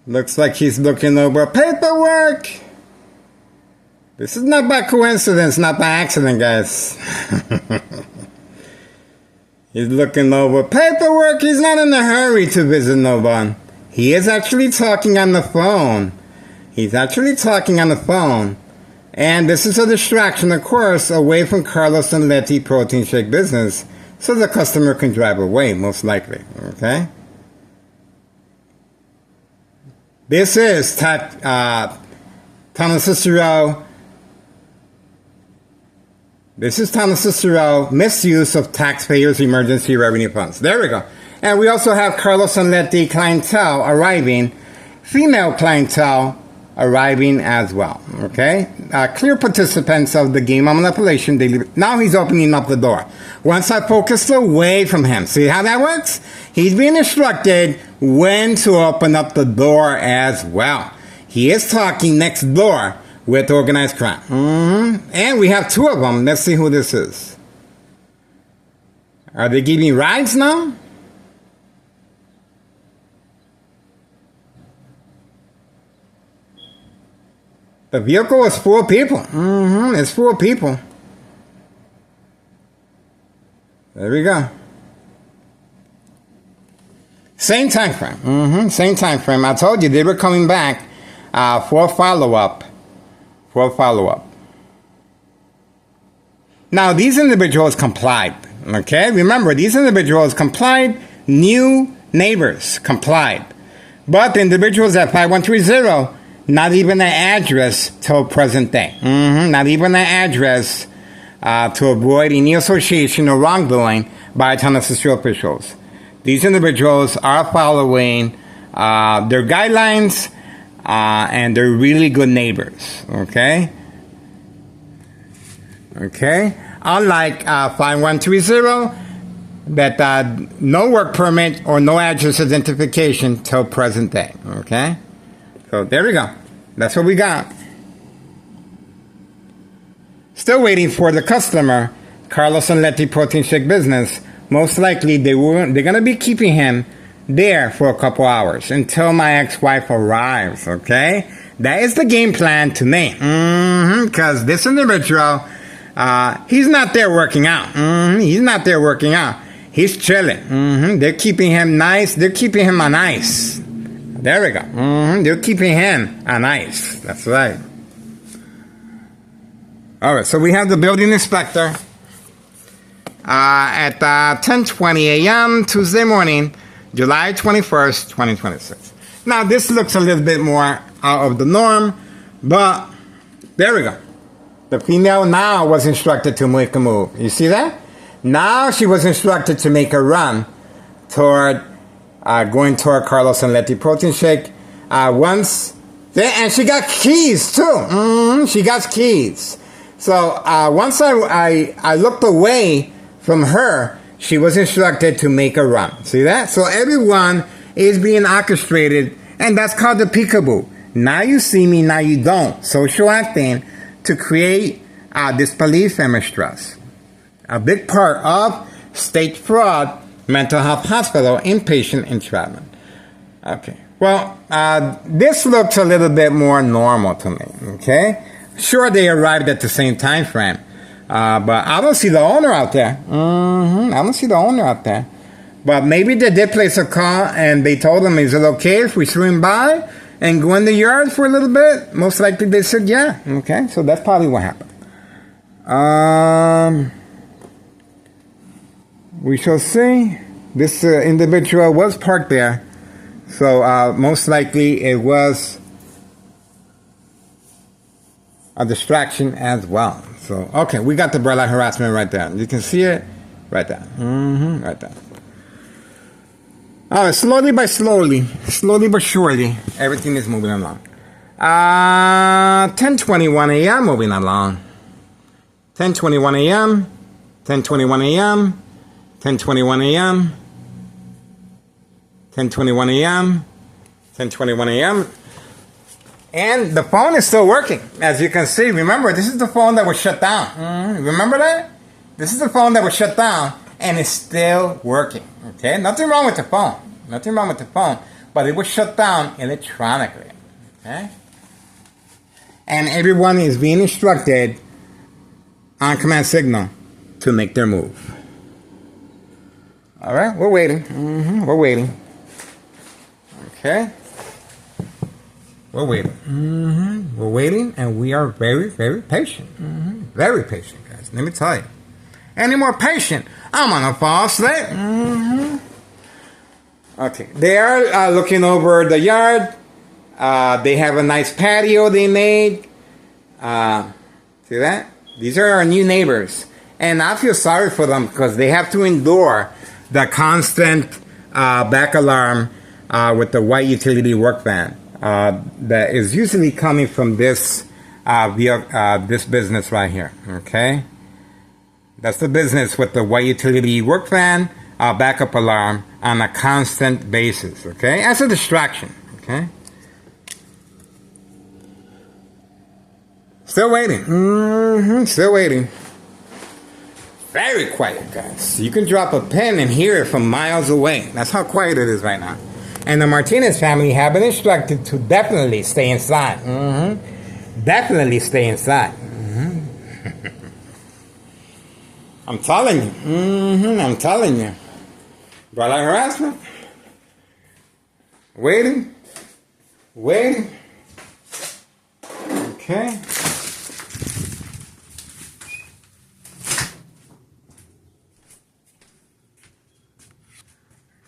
Looks like he's looking over paperwork. This is not by coincidence, not by accident, guys. He's looking over paperwork. He's not in a hurry to visit no one. He is actually talking on the phone. He's actually talking on the phone. And this is a distraction, of course, away from Carlos and Letty protein shake business, so the customer can drive away, most likely. Okay? This is Thomas Cicero. This is Thomas Cicero, misuse of taxpayers' emergency revenue funds. There we go. And we also have Carlos and Letty clientele arriving, female clientele arriving as well. Okay? Clear participants of the game of manipulation. Now he's opening up the door. Once I focus away from him, see how that works? He's being instructed when to open up the door as well. He is talking next door with organized crime. And we have two of them. Let's see who this is. Are they giving rides now? The vehicle is full of people. It's full of people. There we go. Same time frame. Same time frame. I told you they were coming back for a follow-up. Now, these individuals complied. Okay? Remember, these individuals complied. New neighbors complied. But the individuals at 5130, not even an address till present day. Not even an address to avoid any association or wrongdoing by Thomas Cicero officials. These individuals are following their guidelines, and they're really good neighbors. Okay? Okay? Unlike 5130, that no work permit or no address identification till present day. Okay? So there we go. That's what we got. Still waiting for the customer, Carlos and Letty protein shake business. Most likely they're going to be keeping him there for a couple hours until my ex-wife arrives, okay? That is the game plan to me. Because this individual, he's not there working out. He's not there working out. He's chilling. They're keeping him nice. They're keeping him on ice. There we go. They're keeping him on ice. That's right. All right, so we have the building inspector at 10:20 a.m. Tuesday morning, July 21st, 2026. Now, this looks a little bit more out of the norm, but there we go. The female now was instructed to make a move. You see that? Now she was instructed to make a run toward going toward Carlos and Letty protein shake. And she got keys too. She got keys. So once I looked away from her, she was instructed to make a run. See that? So everyone is being orchestrated, and that's called the peekaboo. Now you see me, now you don't. Social acting to create disbelief and mistrust. A big part of state fraud, mental health hospital, inpatient entrapment. Okay. Well, this looks a little bit more normal to me. Okay. Sure, they arrived at the same time frame, but I don't see the owner out there. I don't see the owner out there. But maybe they did place a call and they told them, is it okay if we swing by and go in the yard for a little bit? Most likely they said, yeah. Okay, so that's probably what happened. We shall see. This individual was parked there, so most likely it was a distraction as well. So, okay, we got the red light harassment right there. You can see it right there. Right there. All right, slowly but surely, everything is moving along. 10:21 a.m. moving along. 10:21 a.m. 10:21 a.m. 10:21 a.m. 10:21 a.m. 10:21 a.m. And the phone is still working, as you can see. Remember, this is the phone that was shut down. Remember that? This is the phone that was shut down, and it's still working. Okay, nothing wrong with the phone. Nothing wrong with the phone, but it was shut down electronically. Okay, and everyone is being instructed on command signal to make their move. All right, we're waiting. We're waiting. Okay. We're waiting. We're waiting, and we are very, very patient. Very patient, guys. Let me tell you. Any more patient, I'm gonna fall asleep. Okay. They are looking over the yard. They have a nice patio they made. See that? These are our new neighbors, and I feel sorry for them because they have to endure the constant back alarm with the white utility work van. That is usually coming from this this business right here. Okay, that's the business with the white utility work van backup alarm on a constant basis. Okay, as a distraction. Okay, still waiting. Still waiting. Very quiet, guys. You can drop a pin and hear it from miles away. That's how quiet it is right now. And the Martinez family have been instructed to definitely stay inside. Definitely stay inside. I'm telling you. I'm telling you. Brother harassment. Waiting. Waiting. Okay.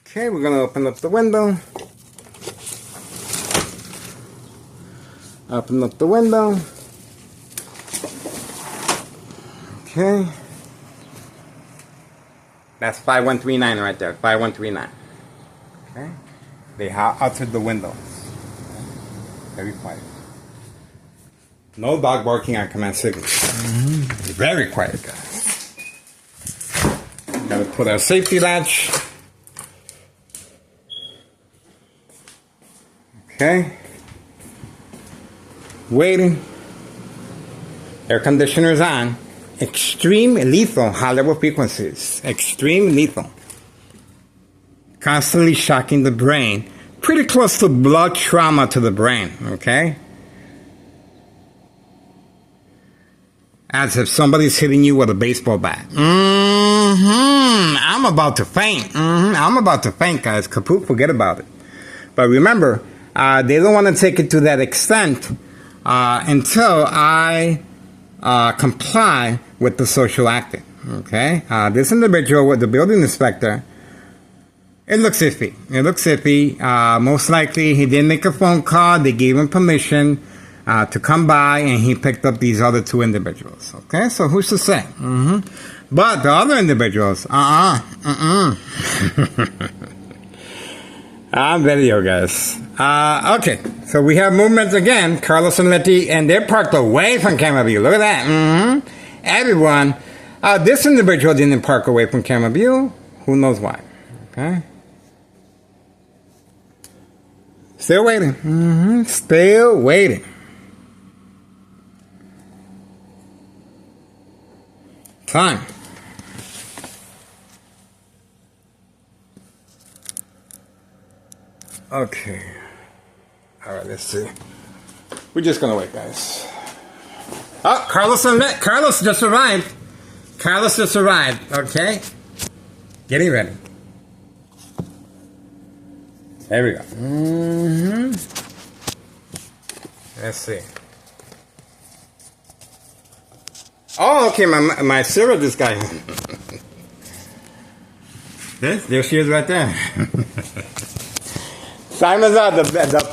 Okay, we're going to open up the window. Open up the window. Okay. That's 5139 right there. 5139. Okay. They altered the windows. Very quiet. No dog barking on command signal. Very quiet, guys. Gotta put our safety latch. Okay. Waiting. Air conditioners on. Extreme lethal high level frequencies. Extreme lethal. Constantly shocking the brain. Pretty close to blood trauma to the brain. Okay. As if somebody's hitting you with a baseball bat. I'm about to faint. I'm about to faint, guys. Kaput, forget about it. But remember, they don't want to take it to that extent until I comply with the social acting. Okay? This individual with the building inspector, it looks iffy. It looks iffy. Most likely he didn't make a phone call. They gave him permission to come by, and he picked up these other two individuals. Okay? So who's to say? But the other individuals, video, guys. Okay, so we have movements again. Carlos and Letty, and they're parked away from camera view. Look at that. Everyone. This individual didn't park away from camera view. Who knows why? Okay. Still waiting. Still waiting. Time. Okay. All right, let's see. We're just gonna wait, guys. Oh, Carlos just arrived. Carlos just arrived. Okay. Getting ready. There we go. Let's see. Oh, okay. My cereal just got here. There she is right there. Simon's out. The